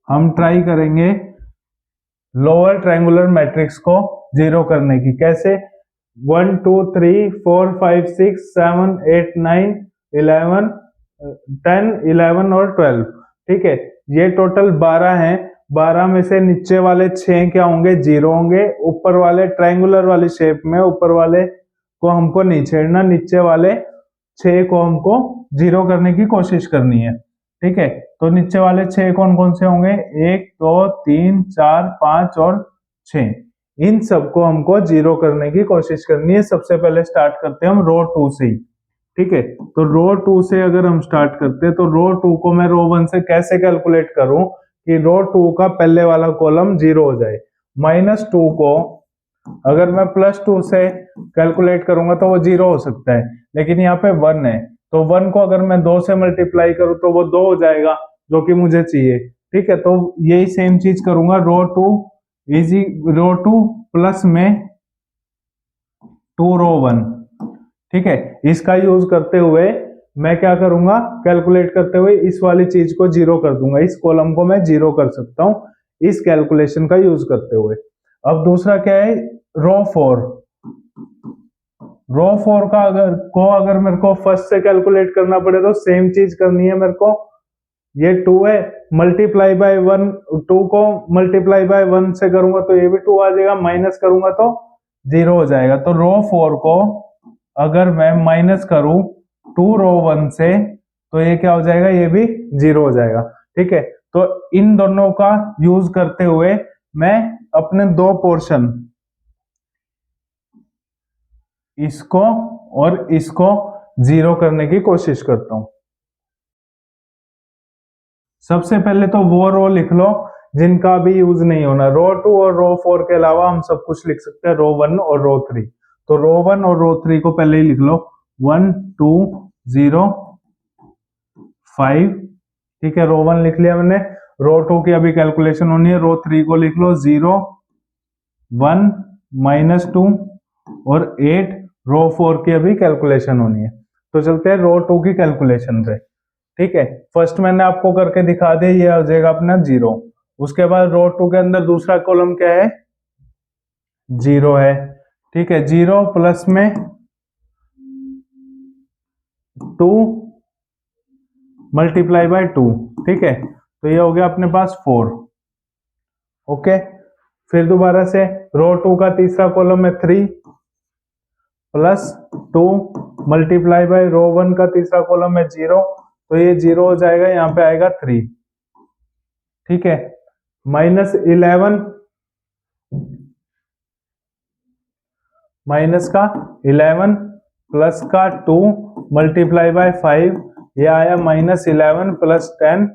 हम ट्राई करेंगे लोअर ट्रायंगुलर मैट्रिक्स को जीरो करने की। कैसे, 1 2 3 4 5 6 7 8 9 11 10 11 और 12। ठीक है, ये टोटल 12 हैं। 12 में से नीचे वाले 6 क्या होंगे, जीरो होंगे। ऊपर वाले ट्रायंगुलर वाली शेप में ऊपर वाले को हमको नहीं छेड़ना, नीचे वाले 6 को हमको 0 करने की कोशिश करनी है। ठीक है, तो नीचे वाले 6 कौन कौन से होंगे, 1 2 3 4 5 और 6, इन सबको हमको 0 करने की कोशिश करनी है। सबसे पहले स्टार्ट करते हैं हम रो 2 से ही। ठीक है, तो रो 2 से अगर हम स्टार्ट करते हैं तो रो 2 को मैं रो 1 से कैसे कैलकुलेट करूं कि रो 2 का पहले वाला कॉलम 0 हो जाए। -2 को अगर मैं +2 से कैलकुलेट करूंगा तो वो 0 हो सकता है, लेकिन यहाँ पे 1 है, तो 1 को अगर मैं 2 से मल्टीप्लाई करूं तो वो 2 हो जाएगा, जो कि मुझे चाहिए। ठीक है, तो यही सेम चीज करूंगा रो 2 इजी रो 2 प्लस में 2 रो 1। ठीक है, इसका यूज करते हुए मैं क्या करूंगा, कैलकुलेट करते हुए इस वाली चीज को 0 कर दूंगा, इस कॉलम को मैं 0 कर सकता हूं इस कैलकुलेशन का यूज करते हुए। अब दूसरा क्या है, रो 4। रो 4 का अगर मेरे को फर्स्ट से कैलकुलेट करना पड़े तो सेम चीज करनी है मेरे को। ये 2 है, मल्टीप्लाई बाय 1, 2 को मल्टीप्लाई बाय 1 से करूंगा तो ये भी 2 आ जाएगा, माइनस करूंगा तो 0 हो जाएगा। तो रो 4 को अगर मैं माइनस करूं 2 रो 1 से तो ये क्या हो जाएगा, ये भी 0 हो जाएगा। ठीक है, तो इन दोनों का यूज करते हुए मैं अपने दो पोर्शन, इसको और इसको 0 करने की कोशिश करता हूं। सबसे पहले तो वो रो लिख लो जिनका भी यूज नहीं होना। रो 2 और रो 4 के अलावा हम सब कुछ लिख सकते हैं, रो 1 और रो 3। तो रो 1 और रो 3 को पहले ही लिख लो, 1 2 0 5। ठीक है, रो 1 लिख लिया मैंने, रो 2 की अभी कैलकुलेशन होनी है, रो 3 को लिख लो 0 1 -2 और 8। रो 4 की अभी कैलकुलेशन होनी है। तो चलते हैं रो 2 की कैलकुलेशन पे। ठीक है, फर्स्ट मैंने आपको करके दिखा दिया, ये आ जाएगा अपना 0। उसके बाद रो 2 के अंदर दूसरा कॉलम क्या है, 0 है। ठीक है, 0 प्लस में 2 मल्टीप्लाई बाय 2। ठीक है, तो ये हो गया अपने पास 4। ओके, फिर दोबारा से रो 2 का तीसरा कॉलम है 3 प्लस 2 मल्टीप्लाई बाय रो 1 का तीसरा कॉलम है 0, तो ये 0 हो जाएगा, यहाँ पे आएगा 3। ठीक है, -11 माइनस का 11 प्लस का 2 मल्टीप्लाई बाय 5, ये आया -11 प्लस 10,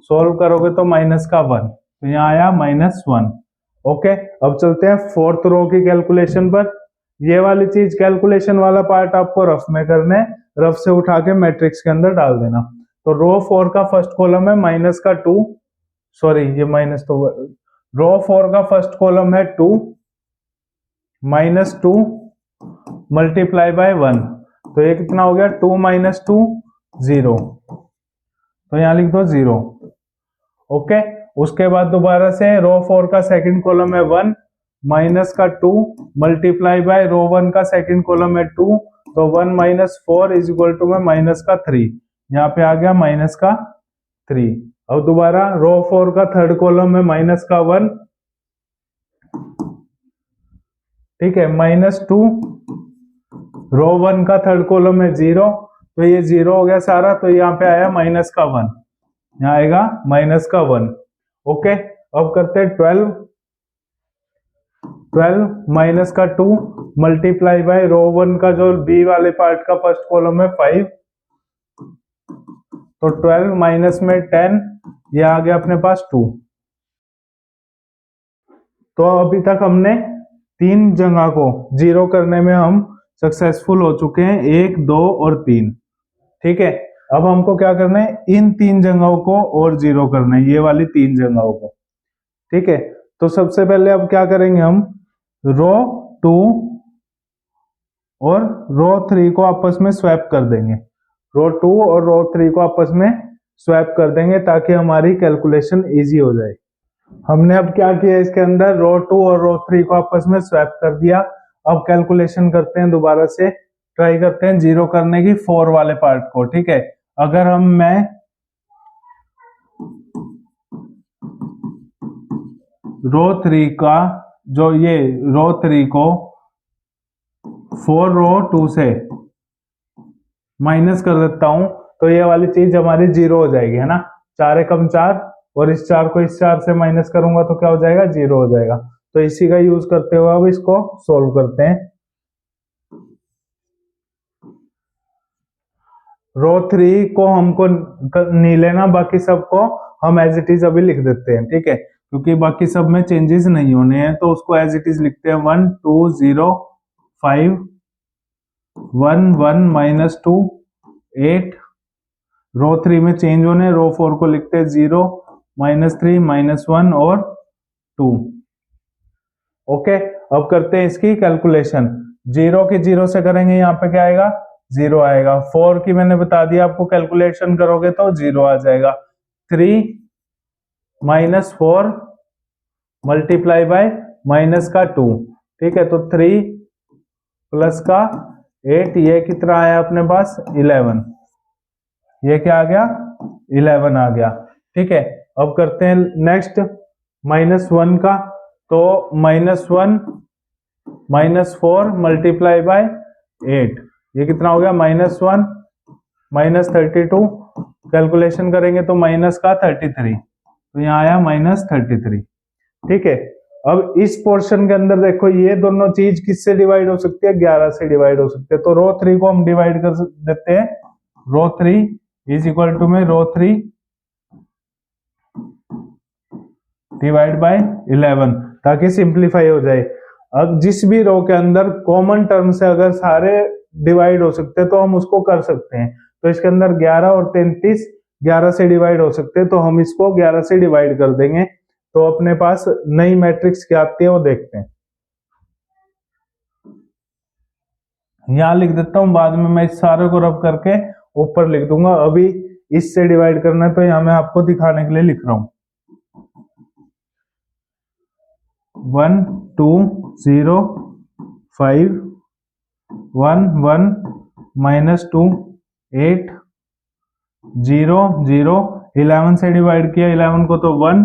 सोल्व करोगे तो माइनस का 1, तो यहाँ आया -1। ओके, अब चलते हैं फोर्थ रो की कैलकुलेशन पर। ये वाली चीज कैलकुलेशन वाला पार्ट आपको रफ में करना है, रफ से उठा के मैट्रिक्स के अंदर डाल देना। तो रो 4 का फर्स्ट कॉलम है माइनस का 2, सॉरी ये माइनस तो, रो 4 का फर्स्ट कॉलम है 2 -2 मल्टीप्लाई बाय 1, तो ये कितना हो गया, 2 - 2 0, तो यहां लिख दो 0। ओके, उसके बाद दोबारा से रो 4 का सेकंड कॉलम है 1 माइनस का 2 मल्टीप्लाई बाय रो 1 का सेकंड कॉलम है 2, तो 1 - 4 इज इक्वल टू में माइनस का 3, यहाँ पे आ गया माइनस का 3। अब दोबारा रो 4 का थर्ड कॉलम है माइनस का 1। ठीक है, -2 रो 1 का थर्ड कॉलम है 0, तो ये 0 हो गया सारा, तो यहाँ पे आया माइनस का 1, यहाँ आएगा माइनस का 1। ओके, अब करते हैं 12 माइनस का 2 मल्टीप्लाई बाय रो 1 का जो बी वाले पार्ट का फर्स्ट कॉलम है 5, तो 12 माइनस में 10, ये आ गया अपने पास 2। तो अभी तक हमने 3 जगह को 0 करने में हम सक्सेसफुल हो चुके हैं, 1 2 और 3। ठीक है, अब हमको क्या करना है, इन 3 जगहों को और 0 करना है, ये वाली 3 जगहों को। ठीक है, तो सबसे पहले अब क्या करेंगे, हम रो 2 और रो 3 को आपस में स्वैप कर देंगे। रो 2 और रो 3 को आपस में स्वैप कर देंगे ताकि हमारी कैलकुलेशन इजी हो जाए। हमने अब क्या किया, इसके अंदर रो 2 और रो 3 को आपस में स्वैप कर दिया। अब कैलकुलेशन करते हैं, दोबारा से ट्राई करते हैं 0 करने की 4 वाले पार्ट को। ठीक है, अगर मैं रो 3 का जो ये रो 3 को 4 रो 2 से माइनस कर देता हूं तो ये वाली चीज हमारी 0 हो जाएगी, है ना। 4 एकम 4 और इस 4 को इस 4 से माइनस करूंगा तो क्या हो जाएगा, 0 हो जाएगा। तो इसी का यूज करते हुए अब इसको सोल्व करते हैं। रो 3 को हमको नहीं लेना, बाकी सबको हम एज इट इज अभी लिख देते हैं, ठीक है, क्योंकि बाकी सब में चेंजेस नहीं होने हैं तो उसको एज इट इज लिखते हैं। 1 2 0 5 1 1 -2 8। रो 3 में चेंज होने, रो 4 को लिखते हैं 0 -3 -1 और 2। ओके, अब करते हैं इसकी कैलकुलेशन। 0 की 0 से करेंगे, यहाँ पे क्या आएगा, 0 आएगा। 4 की मैंने बता दिया आपको, कैलकुलेशन करोगे तो 0 आ जाएगा। 3 -4 मल्टीप्लाई बाय माइनस का 2, ठीक है, तो 3 प्लस का 8, ये कितना आया अपने पास, 11। ये क्या आ गया, 11 आ गया, ठीक है। अब करते हैं नेक्स्ट -1 का, तो -1 -4 मल्टीप्लाई बाय 8, ये कितना हो गया, -1 -32। कैलकुलेशन करेंगे तो माइनस का 33, तो यहाँ आया -33, ठीक है। अब इस पोर्शन के अंदर देखो, ये दोनों चीज किससे डिवाइड हो सकती है, 11 से डिवाइड हो सकते हैं। तो रो 3 को हम डिवाइड कर देते हैं। रो 3 इज इक्वल टू में रो 3 डिवाइड बाय 11, ताकि सिंप्लीफाई हो जाए। अब जिस भी रो के अंदर कॉमन टर्म से अगर सारे डिवाइड हो सकते हैं तो हम उसको कर सकते हैं। तो इसके अंदर 11 और 33 11 से डिवाइड हो सकते हैं, तो हम इसको 11 से डिवाइड कर देंगे। तो अपने पास नई मैट्रिक्स क्या आती है वो देखते हैं। यहां लिख देता हूं, बाद में मैं इस सारे को रब करके ऊपर लिख दूंगा। अभी इससे डिवाइड करना है तो यहां मैं आपको दिखाने के लिए लिख रहा हूं। 1 2 0 5 1 1 -2 8 0 0 11 से डिवाइड किया 11 को तो 1,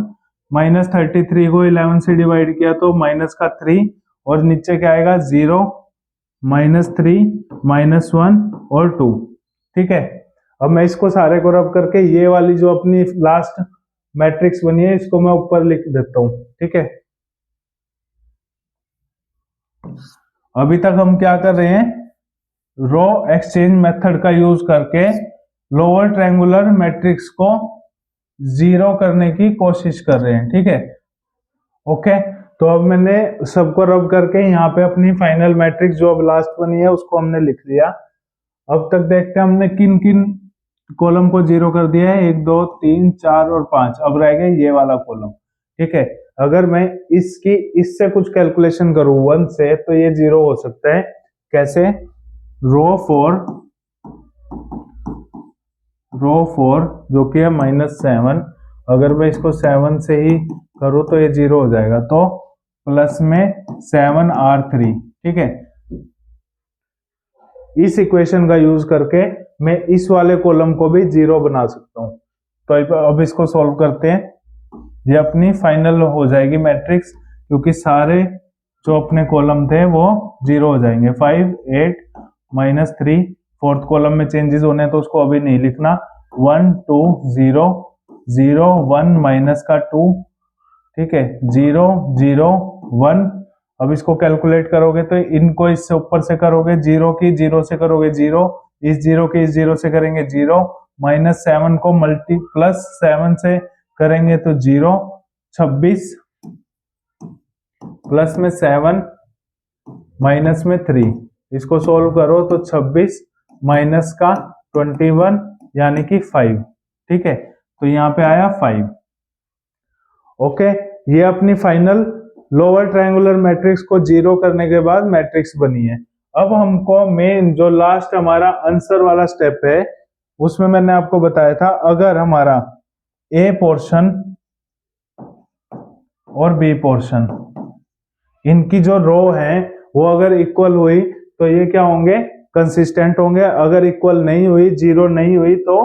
-33 को 11 से डिवाइड किया तो माइनस का 3, और नीचे क्या आएगा, 0 -3 -1 और 2, ठीक है। अब मैं इसको सारे को रब करके ये वाली जो अपनी लास्ट मैट्रिक्स बनी है इसको मैं ऊपर लिख देता हूं, ठीक है। अभी तक हम क्या कर रहे हैं, रो एक्सचेंज मेथड का यूज करके लोअर ट्रायंगुलर मैट्रिक्स को 0 करने की कोशिश कर रहे हैं, ठीक है। ओके, तो अब मैंने सबको रब करके यहाँ पे अपनी फाइनल मैट्रिक्स जो अब लास्ट बनी है उसको हमने लिख लिया। अब तक देखते हैं हमने किन किन कॉलम को 0 कर दिया है, 1 2 3 4 और 5। अब रह गया ये वाला कॉलम, ठीक है। अगर मैं इससे कुछ कैलकुलेशन करूं 1 से, तो ये 0 हो सकता है। कैसे, रो 4 जो कि है -7, अगर मैं इसको 7 से ही करूं तो ये 0 हो जाएगा, तो प्लस में 7R3, ठीक है। इस इक्वेशन का यूज करके मैं इस वाले कॉलम को भी 0 बना सकता हूं। तो अब इसको सॉल्व करते हैं। ये अपनी फाइनल हो जाएगी मैट्रिक्स, क्योंकि सारे जो अपने कॉलम थे वो 0 हो जाएंगे। 5 8 -3, फोर्थ कॉलम में चेंजेस होने हैं तो उसको अभी नहीं लिखना। 1 2 0 0 1 माइनस का 2, ठीक है, 0 0 1। अब इसको कैलकुलेट करोगे तो इनको इससे ऊपर से करोगे, 0 की 0 से करोगे 0, इस 0 की इस 0 से करेंगे 0, -7 को प्लस 7 से करेंगे तो 0, 26 प्लस में 7 माइनस में 3, इसको सोल्व करो तो 26 माइनस का 21 यानी कि 5, ठीक है। तो यहाँ पे आया 5। ओके, ये अपनी फाइनल लोअर ट्रायंगुलर मैट्रिक्स को 0 करने के बाद मैट्रिक्स बनी है। अब हमको मेन जो लास्ट हमारा आंसर वाला स्टेप है, उसमें मैंने आपको बताया था, अगर हमारा ए पोर्शन और बी पोर्शन, इनकी जो रो है वो अगर इक्वल हुई तो ये क्या होंगे, कंसिस्टेंट होंगे। अगर इक्वल नहीं हुई, 0 नहीं हुई, तो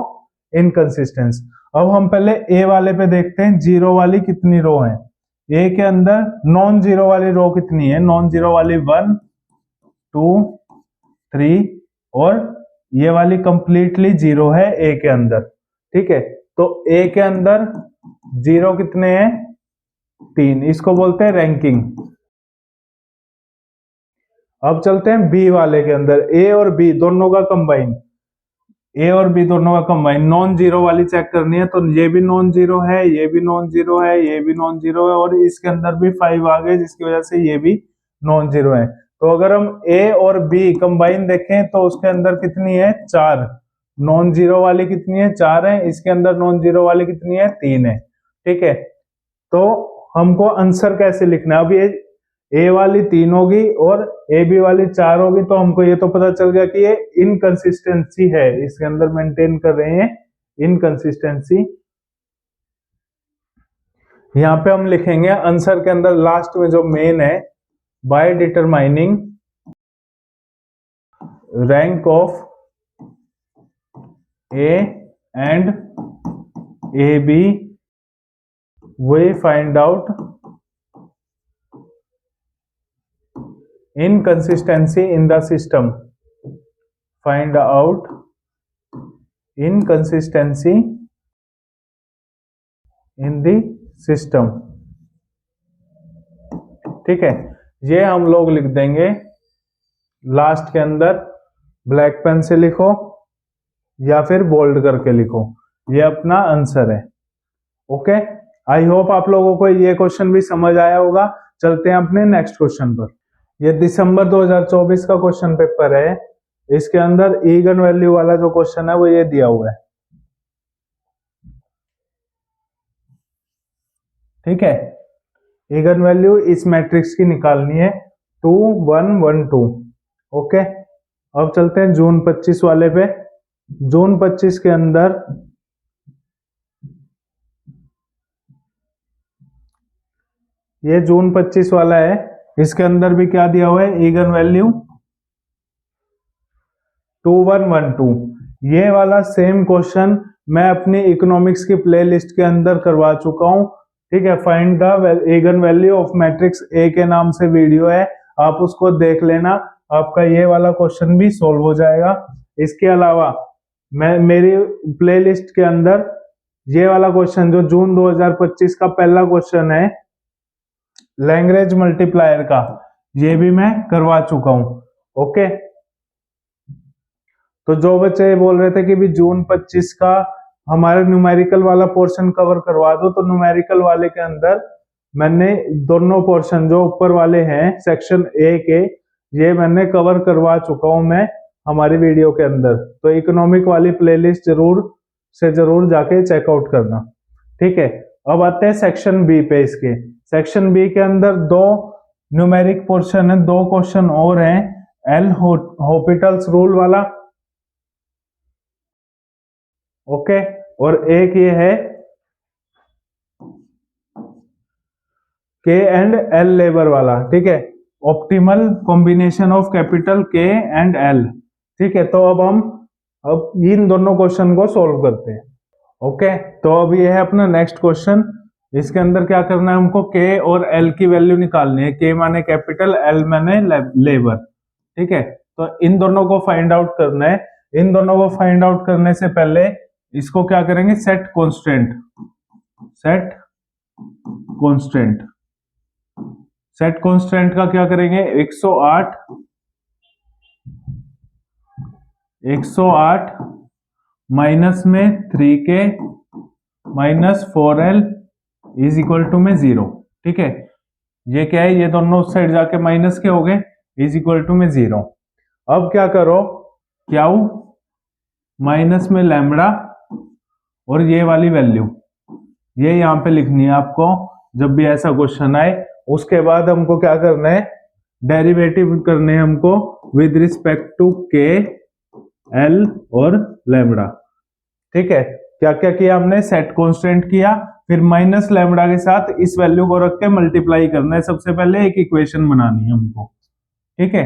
इनकंसिस्टेंस। अब हम पहले ए वाले पे देखते हैं, 0 वाली कितनी रो है। ए के अंदर नॉन जीरो वाली रो कितनी है, नॉन जीरो वाली 1 2 3 और ये वाली कंप्लीटली 0 है ए के अंदर। ठीक है, तो ए के अंदर 0 कितने हैं? 3। इसको बोलते हैं रैंकिंग। अब चलते हैं बी वाले के अंदर, ए और बी दोनों का कंबाइन। ए और बी दोनों का कंबाइन नॉन जीरो वाली चेक करनी है, तो ये भी नॉन जीरो है, ये भी नॉन जीरो है, ये भी नॉन जीरो है, और इसके अंदर भी 5 आ गए जिसकी वजह से ये भी नॉन जीरो है। तो अगर हम ए और बी कंबाइन देखें तो उसके अंदर कितनी है? 4। नॉन जीरो वाली कितनी है? 4 है। इसके अंदर नॉन जीरो वाली कितनी है? 3 है। ठीक है, तो हमको आंसर कैसे लिखना है? अब ये ए वाली 3 होगी और ए बी वाली 4 होगी, तो हमको ये तो पता चल गया कि ये इनकंसिस्टेंसी है, इसके अंदर मेंटेन कर रहे हैं इनकंसिस्टेंसी। यहां पे हम लिखेंगे आंसर के अंदर लास्ट में जो मेन है, by determining rank of A and A B we find out inconsistency in the system. Find out inconsistency in the system. ठीक है, ये हम लोग लिख देंगे लास्ट के अंदर। ब्लैक पेन से लिखो या फिर बोल्ड करके लिखो, ये अपना आंसर है। ओके, आई होप आप लोगों को ये क्वेश्चन भी समझ आया होगा। चलते हैं अपने नेक्स्ट क्वेश्चन पर। ये दिसंबर 2024 का क्वेश्चन पेपर है। इसके अंदर इगन वैल्यू वाला जो क्वेश्चन है वो ये दिया हुआ है। ठीक है, इगन वैल्यू इस मैट्रिक्स की निकालनी है 2 1 1 2। ओके, अब चलते हैं जून 25 वाले पे। जून 25 के अंदर ये जून 25 वाला है, इसके अंदर भी क्या दिया हुआ है? Eigen value 2 1 1 2। ये वाला सेम क्वेश्चन मैं अपनी इकोनॉमिक्स की प्लेलिस्ट के अंदर करवा चुका हूं। ठीक है, find the eigen value of matrix A के नाम से वीडियो है, आप उसको देख लेना, आपका ये वाला क्वेश्चन भी सोल्व हो जाएगा। इसके अलावा मैं मेरी प्लेलिस्ट के अंदर ये वाला क्वेश्चन जो जून 2025 का पहला क्वेश्चन है लैग्रेंज मल्टीप्लायर का, ये भी मैं करवा चुका हूं। ओके, तो जो बच्चे बोल रहे थे कि भी जून 25 का हमारे न्यूमेरिकल वाला पोर्शन कवर करवा दो, तो न्यूमेरिकल वाले के अंदर मैंने दोनों पोर्शन जो ऊपर वाले हैं सेक्शन ए के, ये मैंने कवर करवा चुका हूं मैं हमारी वीडियो के अंदर। तो इकोनॉमिक वाली प्लेलिस्ट जरूर जाके चेकआउट करना। ठीक है, अब आते हैं सेक्शन बी पे। इसके सेक्शन बी के अंदर 2 न्यूमेरिक पोर्शन है, 2 क्वेश्चन और हैं। एल हॉपिटल्स रूल वाला, ओके, और एक ये है के एंड एल लेबर वाला। ठीक है, ऑप्टिमल कॉम्बिनेशन ऑफ कैपिटल के एंड एल। ठीक है, तो अब इन दोनों क्वेश्चन को सॉल्व करते हैं। ओके, तो अब ये है अपना नेक्स्ट क्वेश्चन। इसके अंदर क्या करना है? हमको के और एल की वैल्यू निकालनी है। के माने कैपिटल, एल माने लेबर। ठीक है, तो इन दोनों को फाइंड आउट करना है। इन दोनों को फाइंड आउट करने से पहले इसको क्या करेंगे? Set constant. सेट कांस्टेंट का क्या करेंगे? 108 माइनस में 3k minus 4l is equal to में 0। ठीक है, ये क्या है? ये दोनों उस साइड जाके माइनस के हो गए, इज इक्वल टू में 0। अब क्या करो? क्यू माइनस में लैम्बडा और ये वाली वैल्यू ये यहां पे लिखनी है आपको जब भी ऐसा क्वेश्चन आए। उसके बाद हमको क्या करना है? डेरिवेटिव करने हैं हमको विद रिस्पेक्ट टू के, एल और लैम्बडा। ठीक है, क्या क्या किया हमने? सेट कांस्टेंट किया, फिर माइनस लैम्बडा के साथ इस वैल्यू को रख के मल्टीप्लाई करना है। सबसे पहले एक इक्वेशन बनानी है हमको। ठीक है,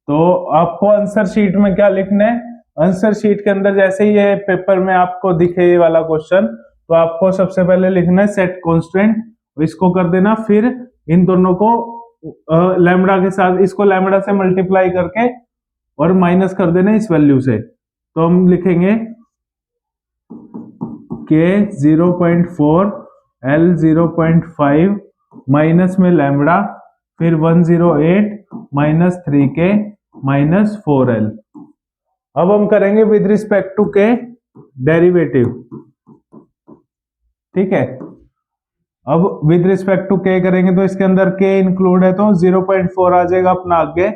तो आपको आंसर शीट में क्या लिखना है? आंसर शीट के अंदर जैसे ही ये पेपर में आपको दिखे ये वाला क्वेश्चन, तो आपको सबसे पहले लिखना है सेट कांस्टेंट, इसको कर देना, फिर इन दोनों को लैम्बडा के साथ, इसको लैम्बडा से मल्टीप्लाई करके और माइनस कर देना इस वैल्यू से, तो हम लिखेंगे के 0.4 एल 0.5 माइनस में लैम्बडा, फिर 108 माइनस 3k माइनस 4l। अब हम करेंगे विद रिस्पेक्ट टू के डेरिवेटिव, ठीक है। अब विद रिस्पेक्ट टू के करेंगे तो इसके अंदर के इंक्लूड है तो 0.4 आ जाएगा अपना आगे,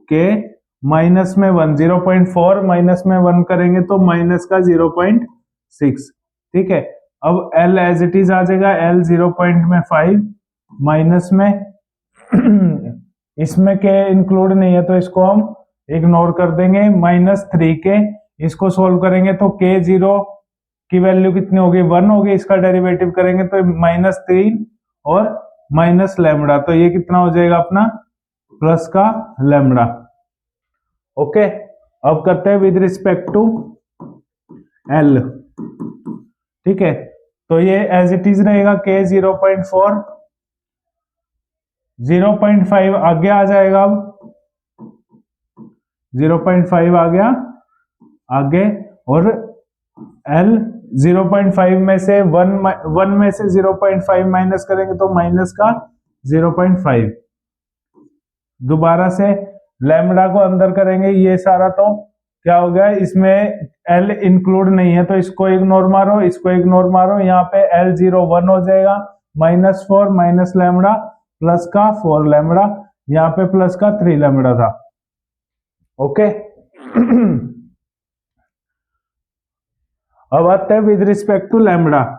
के माइनस में 1, 0.4 माइनस में 1 करेंगे तो माइनस का 0.6, ठीक है। अब L एज इट इज आ जाएगा, L 0.5 माइनस में इसमें के इंक्लूड नहीं है तो इसको हम इग्नोर कर देंगे, माइनस 3k। इसको सोल्व करेंगे तो k 0 की वैल्यू कितनी होगी, 1 होगी, इसका डेरिवेटिव करेंगे तो -3 और माइनस लैम्बडा, तो ये कितना हो जाएगा अपना प्लस का लैम्बडा। ओके, अब करते हैं विद रिस्पेक्ट टू L, ठीक है। तो ये एज इट इज रहेगा k 0.4, 0.5 आगे आ जाएगा, अब 0.5 आ गया आगे, और L 0.5 में से 1 में से 0.5 माइनस करेंगे तो माइनस का 0.5। दोबारा से लैम्बडा को अंदर करेंगे, ये सारा तो क्या हो गया, इसमें L इंक्लूड नहीं है तो इसको इग्नोर मारो, इसको इग्नोर मारो, यहाँ पे L 0 1 हो जाएगा, -4 माइनस लैम्बडा प्लस का 4 लैम्बडा, यहाँ पे प्लस का 3 लैम्बडा था। ओके अब आते हैं विद रिस्पेक्ट टू लैम्बडा।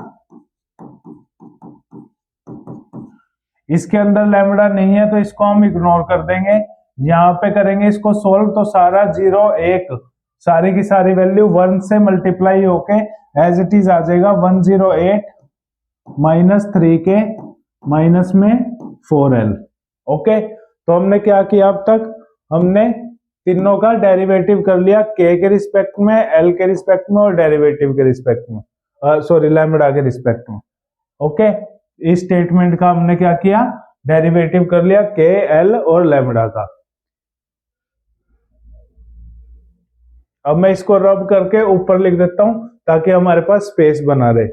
इसके अंदर लैम्बडा नहीं है तो इसको हम इग्नोर कर देंगे, यहाँ पे करेंगे इसको सोल्व तो सारा 0 1 सारी की सारी वैल्यू 1 से मल्टीप्लाई होके एज इट इज आ जाएगा 108 माइनस 3k माइनस में 4l। ओके, तो हमने क्या किया, अब तक हमने तीनों का डेरिवेटिव कर लिया, k के रिस्पेक्ट में, l के रिस्पेक्ट में और डेरिवेटिव के रिस्पेक्ट में, सॉरी लैम्बडा के रिस्पेक्ट में। ओके, इस स्टेटमेंट का हमने क्या किया, डेरिवेटिव कर लिया k, l और लैम्बडा का। अब मैं इसको रब करके ऊपर लिख देता हूं ताकि हमारे पास स्पेस बना रहे।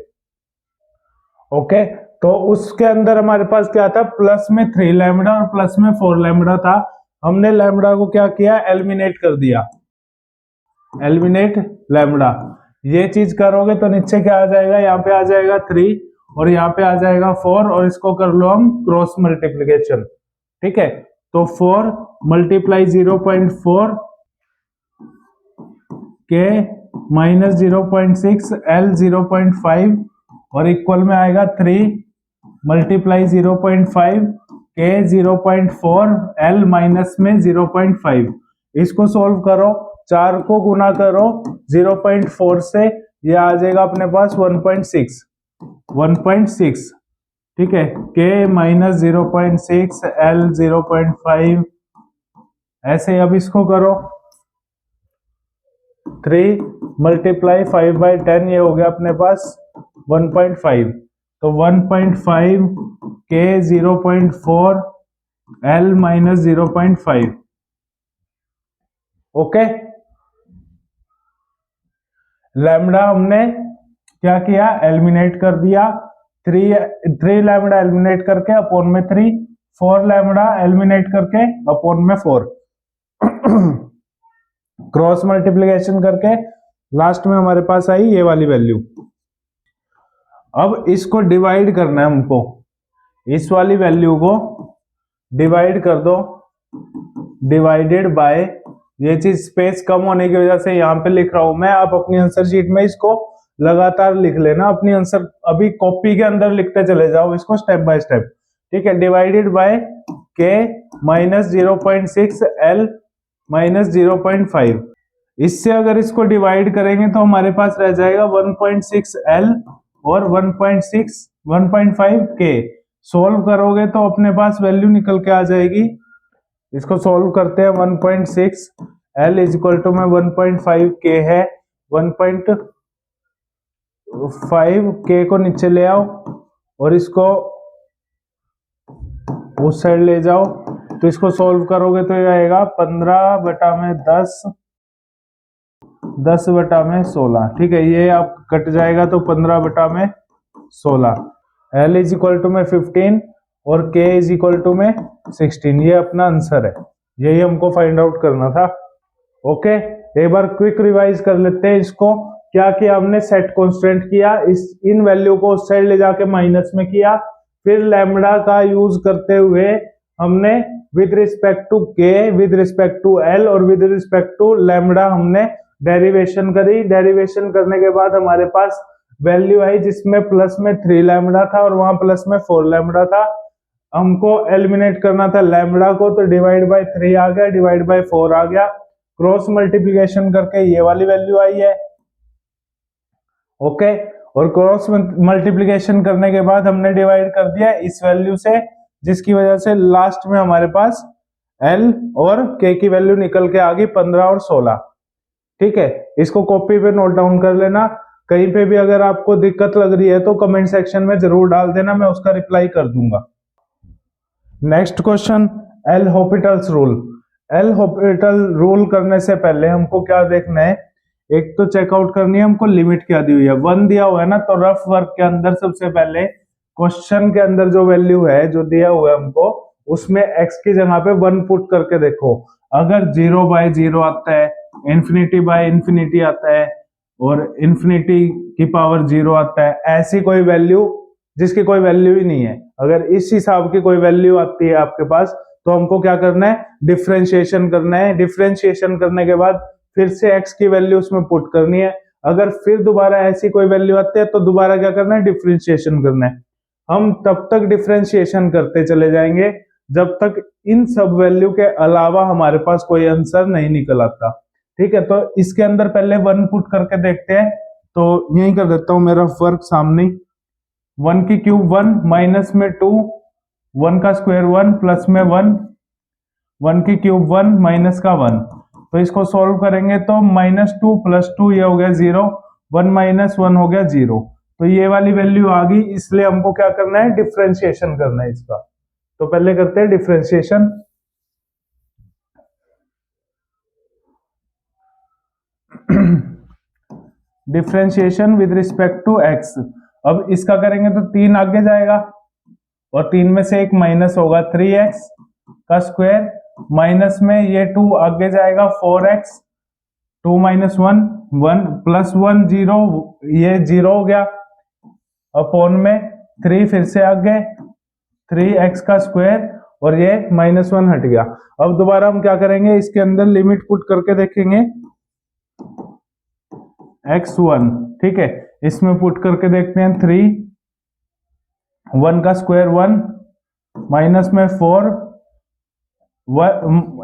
ओके, तो उसके अंदर हमारे पास क्या था, प्लस में 3 लैम्बडा और प्लस में 4 लैम्बडा था। हमने लैम्बडा को क्या किया, एलिमिनेट कर दिया, एलिमिनेट लैम्बडा। ये चीज करोगे तो नीचे क्या आ जाएगा, यहाँ पे आ जाएगा 3 और यहाँ पे आ जाएगा 4, और इसको कर लो हम क्रॉस मल्टीप्लीकेशन, ठीक है। तो 4 मल्टीप्लाई 0.4 के माइनस 0.6 L 0.5 और इक्वल में आएगा 3 मल्टीप्लाई 0.5 के 0.4 L माइनस में 0.5। इसको सोल्व करो, 4 को गुना करो 0.4 से, ये आ जाएगा अपने पास 1.6, ठीक है। के माइनस 0.6 L 0.5 ऐसे। अब इसको करो 3 मल्टीप्लाई 5/10, ये हो गया अपने पास 1.5, तो 1.5 के 0.4 L माइनस 0.5। ओके, लैम्बडा हमने क्या किया, एलिमिनेट कर दिया, 3 लैम्बडा एलिमिनेट करके अपॉन में 3, 4 लैम्बडा एलिमिनेट करके अपॉन में 4 क्रॉस मल्टीप्लिकेशन करके लास्ट में हमारे पास आई ये वाली वैल्यू। अब इसको डिवाइड करना है हमको, इस वाली वैल्यू को डिवाइड कर दो, डिवाइडेड बाय, ये चीज स्पेस कम होने की वजह से यहाँ पे लिख रहा हूं मैं, आप अपनी आंसर शीट में इसको लगातार लिख लेना, अपनी आंसर अभी कॉपी के अंदर लिखते चले जाओ इसको स्टेप बाय स्टेप, ठीक है। डिवाइडेड बाय के माइनस 0.6 L माइनस 0.5, इससे अगर इसको डिवाइड करेंगे तो हमारे पास रह जाएगा 1.6 L और 1.5 K। सोल्व करोगे तो अपने पास वैल्यू निकल के आ जाएगी, इसको सोल्व करते हैं। 1.6 L इज इक्वल टू में 1.5 K है, 1.5 K को नीचे ले आओ और इसको उस साइड ले जाओ, तो इसको सोल्व करोगे तो ये आएगा 15/10, 10/16। ठीक है, ये आप कट जाएगा तो 15/16। L इज इक्वल टू में 15 और K इज इक्वल टू में 16। ये अपना आंसर है, यही हमको फाइंड आउट करना था। ओके, एक बार क्विक रिवाइज कर लेते हैं इसको। क्या किया हमने, सेट कांस्टेंट किया, इन वैल्यू को उस साइड ले जाके माइनस में किया, फिर लैम्बडा का यूज करते हुए हमने विद रिस्पेक्ट टू के, विद रिस्पेक्ट टू एल और विद रिस्पेक्ट टू लैम्बडा हमने डेरिवेशन करी। डेरिवेशन करने के बाद हमारे पास वैल्यू आई जिसमें प्लस में 3 लैम्बडा था और वहां प्लस में 4 लैम्बडा था। हमको एलिमिनेट करना था लैम्बडा को, तो डिवाइड बाय 3 आ गया, डिवाइड बाय 4 आ गया। क्रॉस मल्टीप्लिकेशन करके ये वाली वैल्यू आई है। ओके, और क्रॉस मल्टीप्लिकेशन करने के बाद हमने डिवाइड कर दिया इस वैल्यू से, जिसकी वजह से लास्ट में हमारे पास एल और के की वैल्यू निकल के आ गई 15 और 16। ठीक है, इसको कॉपी पे नोट डाउन कर लेना। कहीं पे भी अगर आपको दिक्कत लग रही है तो कमेंट सेक्शन में जरूर डाल देना, मैं उसका रिप्लाई कर दूंगा। Next question, L'Hopital's rule. L'Hopital rule करने से पहले हमको क्या देखना है, एक तो चेकआउट करनी है हमको लिमिट क्या दी हुई है। 1 दिया हुआ है ना, तो रफ वर्क के अंदर सबसे पहले क्वेश्चन के अंदर जो वैल्यू है जो दिया हुआ है हमको, उसमें x की जगह पे 1 पुट करके देखो। अगर 0/0 आता है, ∞/∞ आता है और ∞ की पावर 0 आता है, ऐसी कोई वैल्यू जिसकी कोई वैल्यू ही नहीं है, अगर इस हिसाब की कोई वैल्यू आती है आपके पास, तो हमको क्या करना है, डिफरेंशिएशन करना है। डिफरेंशिएशन करने के बाद फिर से x की वैल्यू उसमें पुट करनी है। अगर फिर दोबारा ऐसी कोई वैल्यू आती है तो दोबारा क्या करना है, डिफरेंशिएशन करना है। हम तब तक डिफरेंशिएशन करते चले जाएंगे जब तक इन सब वैल्यू के अलावा हमारे पास कोई आंसर नहीं निकल आता। ठीक है, तो इसके अंदर पहले 1 पुट करके देखते हैं। तो यही कर देता हूं, मेरा वर्क सामने। 1 की क्यूब 1, माइनस में 2, 1 का स्क्वायर 1, प्लस में 1, 1 की क्यूब 1, माइनस का 1। तो इसको सॉल्व करेंगे तो -2 + 2 ये हो गया 0, 1 - 1 हो गया 0। तो ये वाली वैल्यू आ गई, इसलिए हमको क्या करना है, डिफरेंशिएशन करना है इसका। तो पहले करते हैं differentiation. Differentiation with respect to x। अब इसका करेंगे तो 3 आगे जाएगा और 3 में से एक माइनस होगा, 3x का स्क्वायर, माइनस में ये 2 आगे जाएगा, 4x, 2 - 1 1 + 1 0, ये 0 हो गया, अपॉन में 3 फिर से आगे, 3x का स्क्वायर और ये -1 हट गया। अब दोबारा हम क्या करेंगे, इसके अंदर लिमिट पुट करके देखेंगे x1। ठीक है, इसमें पुट करके देखते हैं 3, 1 का स्क्वायर 1, माइनस में 4,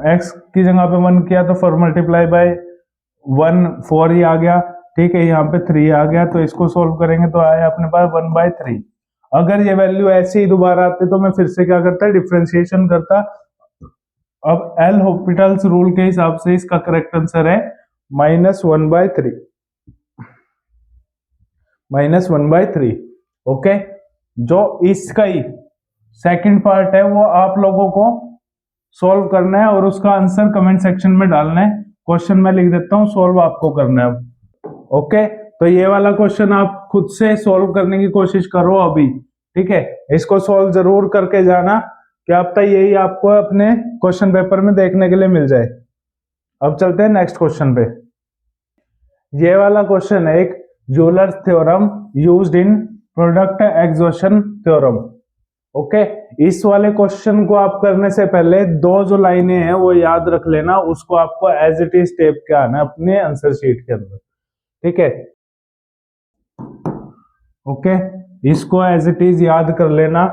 x की जगह पे 1 किया तो 4 मल्टीप्लाई बाय 1, 4 ही आ गया। ठीक है, यहाँ पे 3 आ गया, तो इसको सोल्व करेंगे तो आया अपने पास 1/3। अगर ये वैल्यू ऐसे ही दोबारा आती तो मैं फिर से क्या करता, डिफरेंशिएशन करता। अब एल हॉपिटल्स रूल के हिसाब से इसका करेक्ट आंसर है -1/3, -1/3। ओके, जो इसका ही सेकंड पार्ट है वो आप लोगों को सॉल्व करना है और उसका आंसर कमेंट सेक्शन में डालना है। क्वेश्चन मैं लिख देता हूं, सॉल्व आपको करना है। ओके, तो ये वाला क्वेश्चन आप खुद से सॉल्व करने की कोशिश करो अभी। ठीक है, इसको सॉल्व जरूर करके जाना, क्या पता यही आपको अपने क्वेश्चन पेपर में देखने के लिए मिल जाए। अब चलते हैं नेक्स्ट क्वेश्चन पे। ये वाला क्वेश्चन है एक Euler theorem used in product exhaustion theorem. Okay, इस वाले क्वेश्चन को आप करने से पहले 2 जो लाइनें हैं वो याद रख लेना, उसको आपको एज इट इज टेप के आना है अपने आंसर शीट के अंदर। ठीक है, ओके, इसको एज इट इज याद कर लेना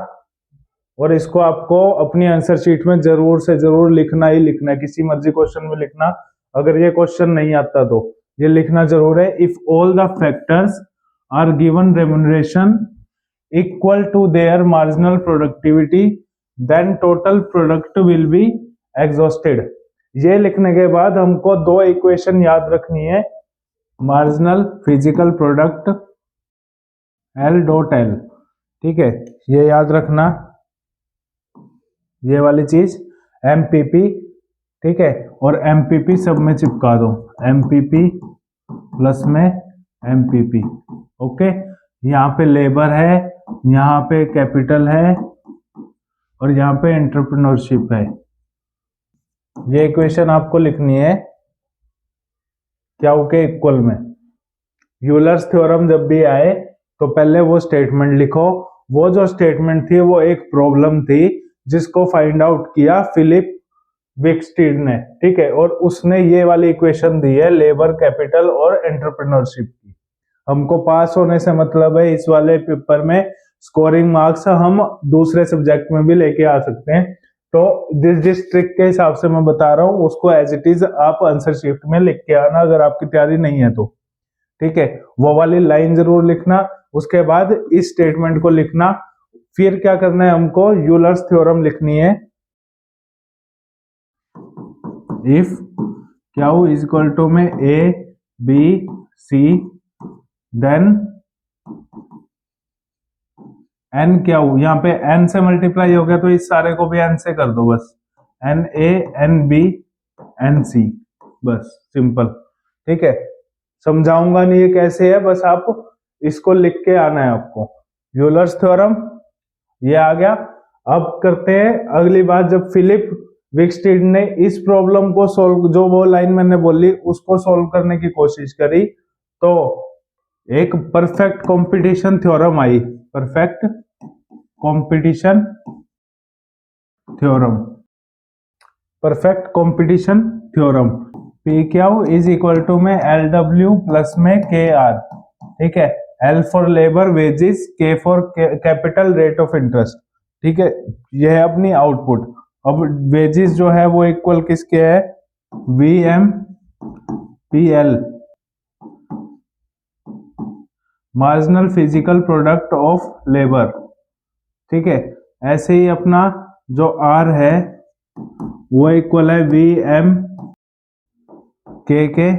और इसको आपको अपनी आंसर शीट में जरूर से जरूर लिखना ही लिखना है, किसी मर्जी क्वेश्चन में लिखना। अगर ये क्वेश्चन नहीं आता तो ये लिखना जरूर है। If all the factors are given remuneration equal to their marginal productivity then total product will be exhausted. ये लिखने के बाद हमको 2 इक्वेशन याद रखनी है, मार्जिनल फिजिकल प्रोडक्ट L.L। ठीक है, ये याद रखना, ये वाली चीज MPP, ठीक है, और MPP सब में चिपका दो, MPP प्लस में MPP। ओके, यहाँ पे लेबर है, यहाँ पे कैपिटल है और यहाँ पे एंटरप्रेन्योरशिप है। ये इक्वेशन आपको लिखनी है क्या के इक्वल में। यूलर्स थ्योरम जब भी आए तो पहले वो स्टेटमेंट लिखो। वो जो स्टेटमेंट थी वो एक प्रॉब्लम थी जिसको फाइंड आउट किया फिलिप विक्सटीड ने, ठीक है, और उसने ये वाली इक्वेशन दी है लेबर, कैपिटल और एंटरप्रेन्योरशिप की। हमको पास होने से मतलब है इस वाले पेपर में स्कोरिंग मार्क्स हम दूसरे सब्जेक्ट में भी लेके आ सकते हैं। तो जिस ट्रिक के हिसाब से मैं बता रहा हूँ उसको एज इट इज आप आंसर शीट में लिख के आना अगर आपकी तैयारी नहीं है तो, ठीक है। वो वाली लाइन जरूर लिखना, उसके बाद इस स्टेटमेंट को लिखना। फिर क्या करना है, हमको यूलर्स थ्योरम लिखनी है। If Q is equal to में A B C then N Q, यहाँ पे एन से मल्टीप्लाई हो गया तो इस सारे को भी एन से कर दो, बस N A N B N C, बस सिंपल, ठीक है। समझाऊंगा नहीं ये कैसे है, बस आप इसको लिख के आना है आपको। यूलर्स थ्योरम ये आ गया। अब करते हैं अगली बात। जब फिलिप विक्सटीड ने इस प्रॉब्लम को सोल्व, जो वो लाइन मैंने बोली उसको सोल्व करने की कोशिश करी, तो एक परफेक्ट कंपटीशन थ्योरम आई, perfect competition theorem, perfect competition theorem. P Q is equal to में एल डब्ल्यू प्लस में के आर, ठीक है। L for labour, wages, K for capital, rate of interest, ठीक है। यह है अपनी आउटपुट। अब वेजेस जो है वो इक्वल किसके है, V M P L, marginal physical product of labour, ठीक है। ऐसे ही अपना जो आर है वो इक्वल है वी एम के,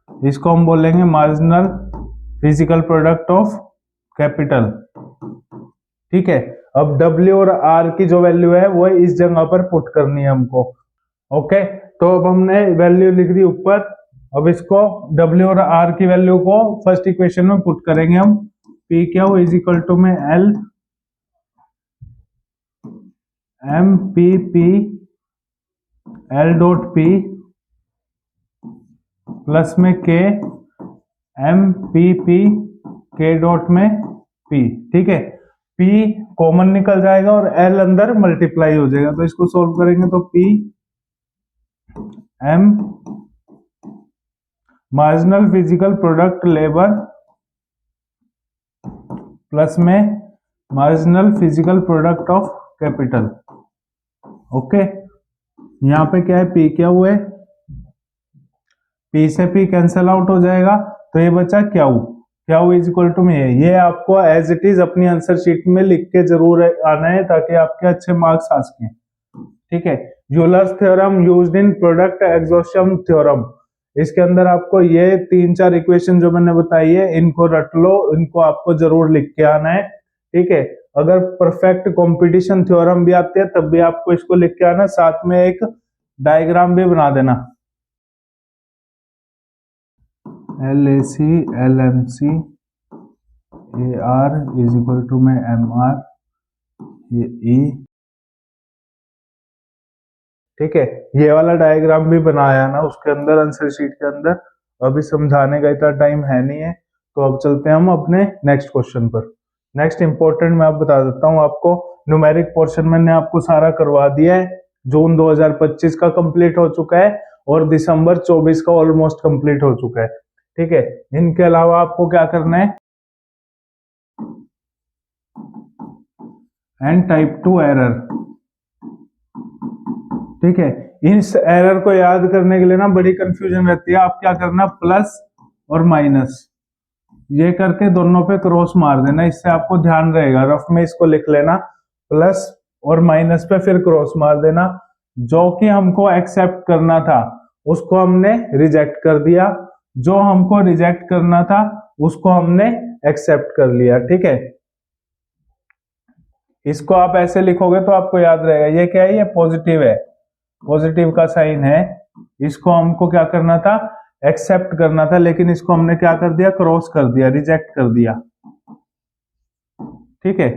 इसको हम बोलेंगे marginal physical product of capital, ठीक है। अब W और R की जो वैल्यू है वो इस जगह पर पुट करनी है हमको, ओके। तो अब हमने वैल्यू लिख दी ऊपर, अब इसको W और R की वैल्यू को फर्स्ट इक्वेशन में पुट करेंगे हम। P Q is equal to में L M P P L dot P plus में K M P P K dot में पी, ठीक है। P कॉमन निकल जाएगा और L अंदर मल्टीप्लाई हो जाएगा, तो इसको सोल्व करेंगे तो P M marginal physical product labour plus में marginal physical product of capital, okay. यहाँ पे क्या है, P क्या हुआ है, P से P कैंसल आउट हो जाएगा तो ये बचा क्यू इज इक्वल टू में ये आपको एज इट इज अपनी आंसर शीट में लिख के जरूर आना है ताकि आपके अच्छे मार्क्स आ सकें, ठीक है। Euler's theorem used in product exhaustion theorem, इसके अंदर आपको ये 3-4 इक्वेशन जो मैंने बताई है इनको रट लो, इनको आपको जरूर लिख के आना है, ठीक है। अगर परफेक्ट कंपटीशन थ्योरम भी आती है तब भी आपको इसको लिख के आना, साथ में एक डायग्राम भी बना देना। LAC LMC AR is equal to में MR ये E, ठीक है। ये वाला डायग्राम भी बनाया ना उसके अंदर आंसर शीट के अंदर। अभी समझाने का इतना टाइम है नहीं है, तो अब चलते हैं हम अपने नेक्स्ट क्वेश्चन पर। नेक्स्ट इंपॉर्टेंट मैं आप बता देता हूँ आपको, न्यूमेरिक पोर्शन मैंने आपको सारा करवा दिया है। जून 2025 का कंप्लीट हो चुका है और दिसंबर 24 का ऑलमोस्ट कंप्लीट हो चुका है, ठीक है। इनके अलावा आपको क्या करना है, एंड टाइप 2 एरर, ठीक है। इस एरर को याद करने के लिए ना बड़ी कंफ्यूजन रहती है। आप क्या करना, प्लस और माइनस ये करके दोनों पे क्रॉस मार देना, इससे आपको ध्यान रहेगा। रफ में इसको लिख लेना, प्लस और माइनस पे फिर क्रॉस मार देना। जो कि हमको एक्सेप्ट करना था उसको हमने रिजेक्ट कर दिया, जो हमको रिजेक्ट करना था उसको हमने एक्सेप्ट कर लिया, ठीक है। इसको आप ऐसे लिखोगे तो आपको याद रहेगा। ये क्या है, ये पॉजिटिव है, पॉजिटिव का साइन है, इसको हमको क्या करना था, एक्सेप्ट करना था, लेकिन इसको हमने क्या कर दिया, क्रॉस कर दिया, रिजेक्ट कर दिया। ठीक है,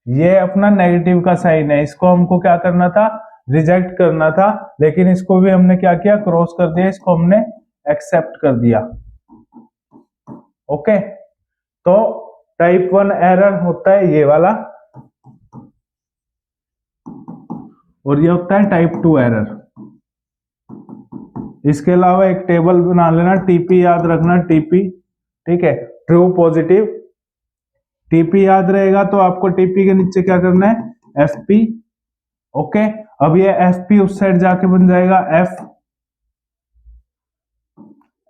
ये अपना नेगेटिव का साइन है, इसको हमको क्या करना था, रिजेक्ट करना था, लेकिन इसको भी हमने क्या किया, क्रॉस कर दिया, इसको हमने एक्सेप्ट कर दिया। ओके, तो टाइप 1 एरर होता है ये वाला, और ये होता है टाइप 2 एरर। इसके अलावा एक टेबल बना लेना, टीपी याद रखना, टीपी, ठीक है, ट्रू पॉजिटिव। टीपी याद रहेगा तो आपको टीपी के नीचे क्या करना है, एफपी। ओके, अब ये एफपी उस साइड जाके बन जाएगा एफ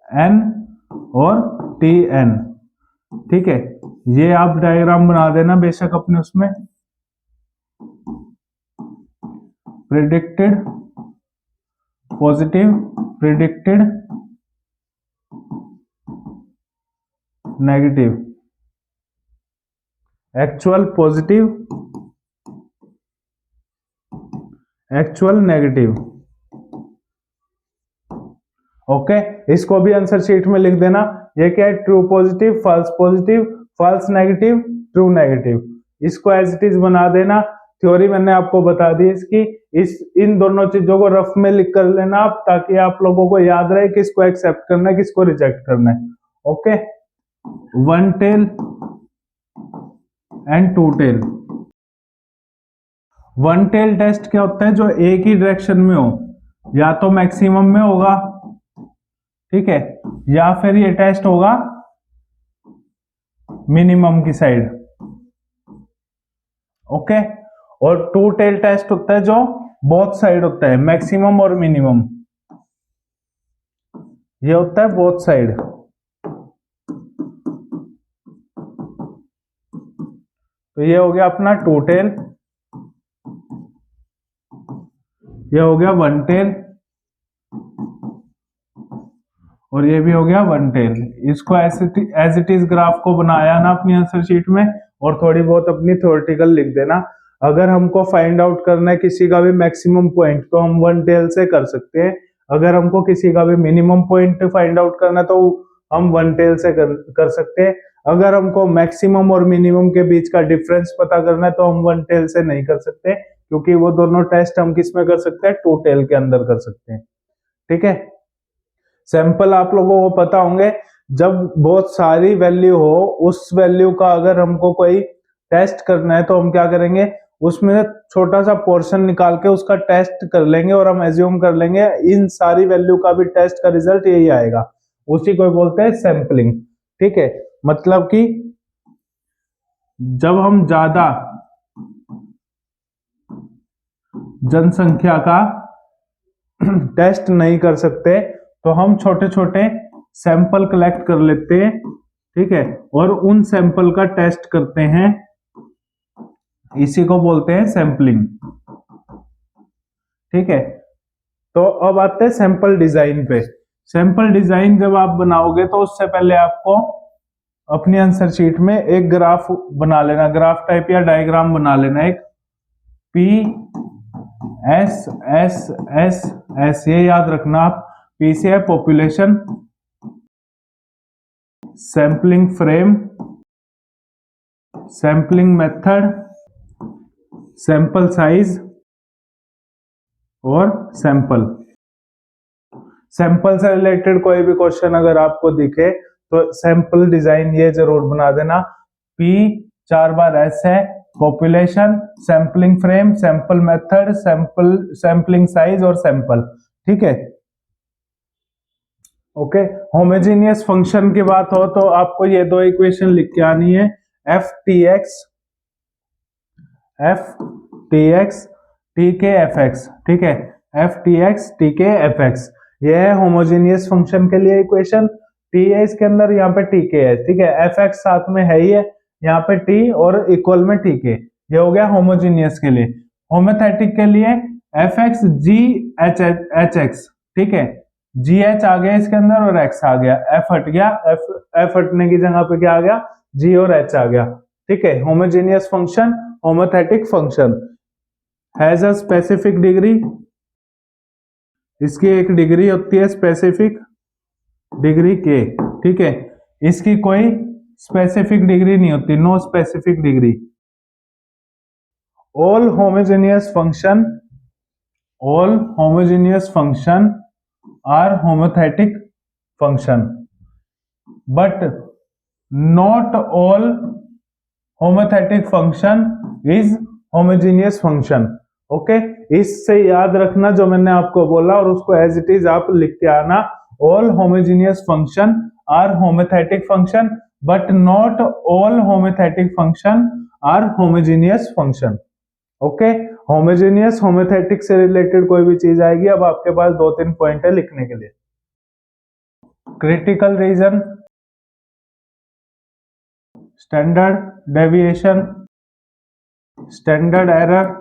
एन और टी एन। ठीक है, ये आप डायग्राम बना देना बेशक अपने उसमें, predicted positive, predicted negative, actual positive, actual negative. Okay, इसको भी आंसर शीट में लिख देना। ये क्या है, true positive, false negative, true negative. इसको एज इट इज बना देना। थ्योरी मैंने आपको बता दी इसकी, इन दोनों चीजों को रफ में लिख कर लेना आप, ताकि आप लोगों को याद रहे किसको एक्सेप्ट करना है, किसको रिजेक्ट करना है। Okay, one tail and two tail. One tail test क्या होता है, जो एक ही डायरेक्शन में हो, या तो मैक्सिमम में होगा, ठीक है, या फिर ये टेस्ट होगा मिनिमम की साइड। ओके, और टू टेल टेस्ट होता है जो बोथ साइड होता है, मैक्सिमम और मिनिमम, ये होता है बोथ साइड। तो ये हो गया अपना टू टेल, ये हो गया वन टेल, और ये भी हो गया वन टेल। इसको एज इट इज ग्राफ को बनाया ना अपनी आंसर शीट में, और थोड़ी बहुत अपनी थ्योरेटिकल लिख देना। अगर हमको फाइंड आउट करना है किसी का भी मैक्सिमम पॉइंट, तो हम वन टेल से कर सकते हैं। अगर हमको किसी का भी मिनिमम पॉइंट फाइंड आउट करना है तो हम वन टेल से कर सकते हैं। अगर हमको मैक्सिमम और मिनिमम के बीच का डिफरेंस पता करना है तो हम वन टेल से नहीं कर सकते, क्योंकि वो दोनों टेस्ट हम किस में कर सकते हैं, टू टेल के अंदर कर सकते हैं। ठीक है, सैंपल आप लोगों को पता होंगे, जब बहुत सारी वैल्यू हो, उस वैल्यू का अगर हमको कोई टेस्ट करना है तो हम क्या करेंगे, उसमें छोटा सा पोर्शन निकाल के उसका टेस्ट कर लेंगे, और हम एज्यूम कर लेंगे इन सारी वैल्यू का भी टेस्ट का रिजल्ट यही आएगा। उसी को बोलते हैं सैंपलिंग। ठीक है, मतलब कि जब हम ज्यादा जनसंख्या का टेस्ट नहीं कर सकते तो हम छोटे छोटे सैंपल कलेक्ट कर लेते हैं, ठीक है, और उन सैंपल का टेस्ट करते हैं, इसी को बोलते हैं सैंपलिंग। ठीक है, तो अब आते हैं सैंपल डिजाइन पे। सैंपल डिजाइन जब आप बनाओगे तो उससे पहले आपको अपनी आंसर शीट में एक ग्राफ बना लेना, ग्राफ टाइप या डायग्राम बना लेना, एक P S S S S, ये याद रखना आप। पी से है population, sampling frame, sampling method, sample size और सैंपल। सैंपल से रिलेटेड कोई भी क्वेश्चन अगर आपको दिखे तो सैंपल डिजाइन ये जरूर बना देना। पी 4 बार एस है, population, sampling frame, sample method, sampling size और सैंपल। ठीक है, ओके। होमोजेनियस फंक्शन की बात हो तो आपको ये दो इक्वेशन लिख के आनी है, एफ टी एक्स टी के एफ एक्स। ठीक है, एफ टी एक्स टी के एफ एक्स, ये है होमोजेनियस फंक्शन के लिए इक्वेशन। टी है इसके अंदर, यहाँ पे टी के है, ठीक है, एफ एक्स साथ में है ही है, यहाँ पे टी और इक्वल में टी के। ये हो गया होमोजेनियस के लिए। होमोथेटिक के लिए एफ एक्स जी एच एक्स, ठीक है, जी एच आ गया इसके अंदर और एक्स आ गया, एफ हट गया, एफ हटने की जगह पे क्या आ गया, जी और एच आ गया। ठीक है, homogeneous function, homothetic function, has a specific degree इसकी एक डिग्री होती है स्पेसिफिक डिग्री के, ठीक है। इसकी कोई स्पेसिफिक डिग्री नहीं होती, no specific degree. All homogeneous function are homothetic function, but not all homothetic function is homogeneous function. Okay, इससे याद रखना जो मैंने आपको बोला और उसको एज इट इज आप लिख के आना। All homogeneous function are homothetic function, but not all homothetic function are homogeneous function. Okay, homogeneous homothetic से रिलेटेड कोई भी चीज आएगी, अब आपके पास 2-3 पॉइंट है लिखने के लिए। Critical reason, standard deviation, standard error,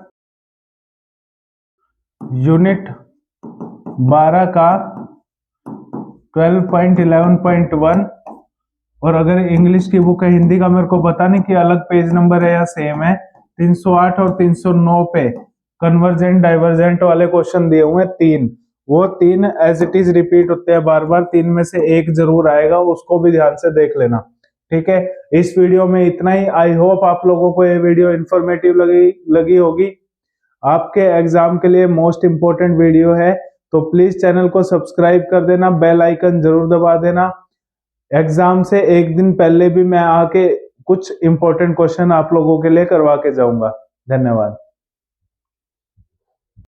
unit 12 का 12.11.1। और अगर इंग्लिश की बुक है, हिंदी का मेरे को पता नहीं कि अलग पेज नंबर है या सेम है, 308 और 309 पे कन्वर्जेंट डाइवर्जेंट वाले क्वेश्चन दिए हुए हैं 3, वो 3 एज इट इज रिपीट होते हैं बार बार, 3 में से एक जरूर आएगा, उसको भी ध्यान से देख लेना, ठीक है। इस वीडियो में इतना ही। आई होप आप लोगों को ये वीडियो इंफॉर्मेटिव लगी होगी। आपके एग्जाम के लिए मोस्ट इंपोर्टेंट वीडियो है, तो प्लीज चैनल को सब्सक्राइब कर देना, बेल आइकन जरूर दबा देना। एग्जाम से एक दिन पहले भी मैं आके कुछ इंपॉर्टेंट क्वेश्चन आप लोगों के लिए करवा के जाऊंगा। धन्यवाद।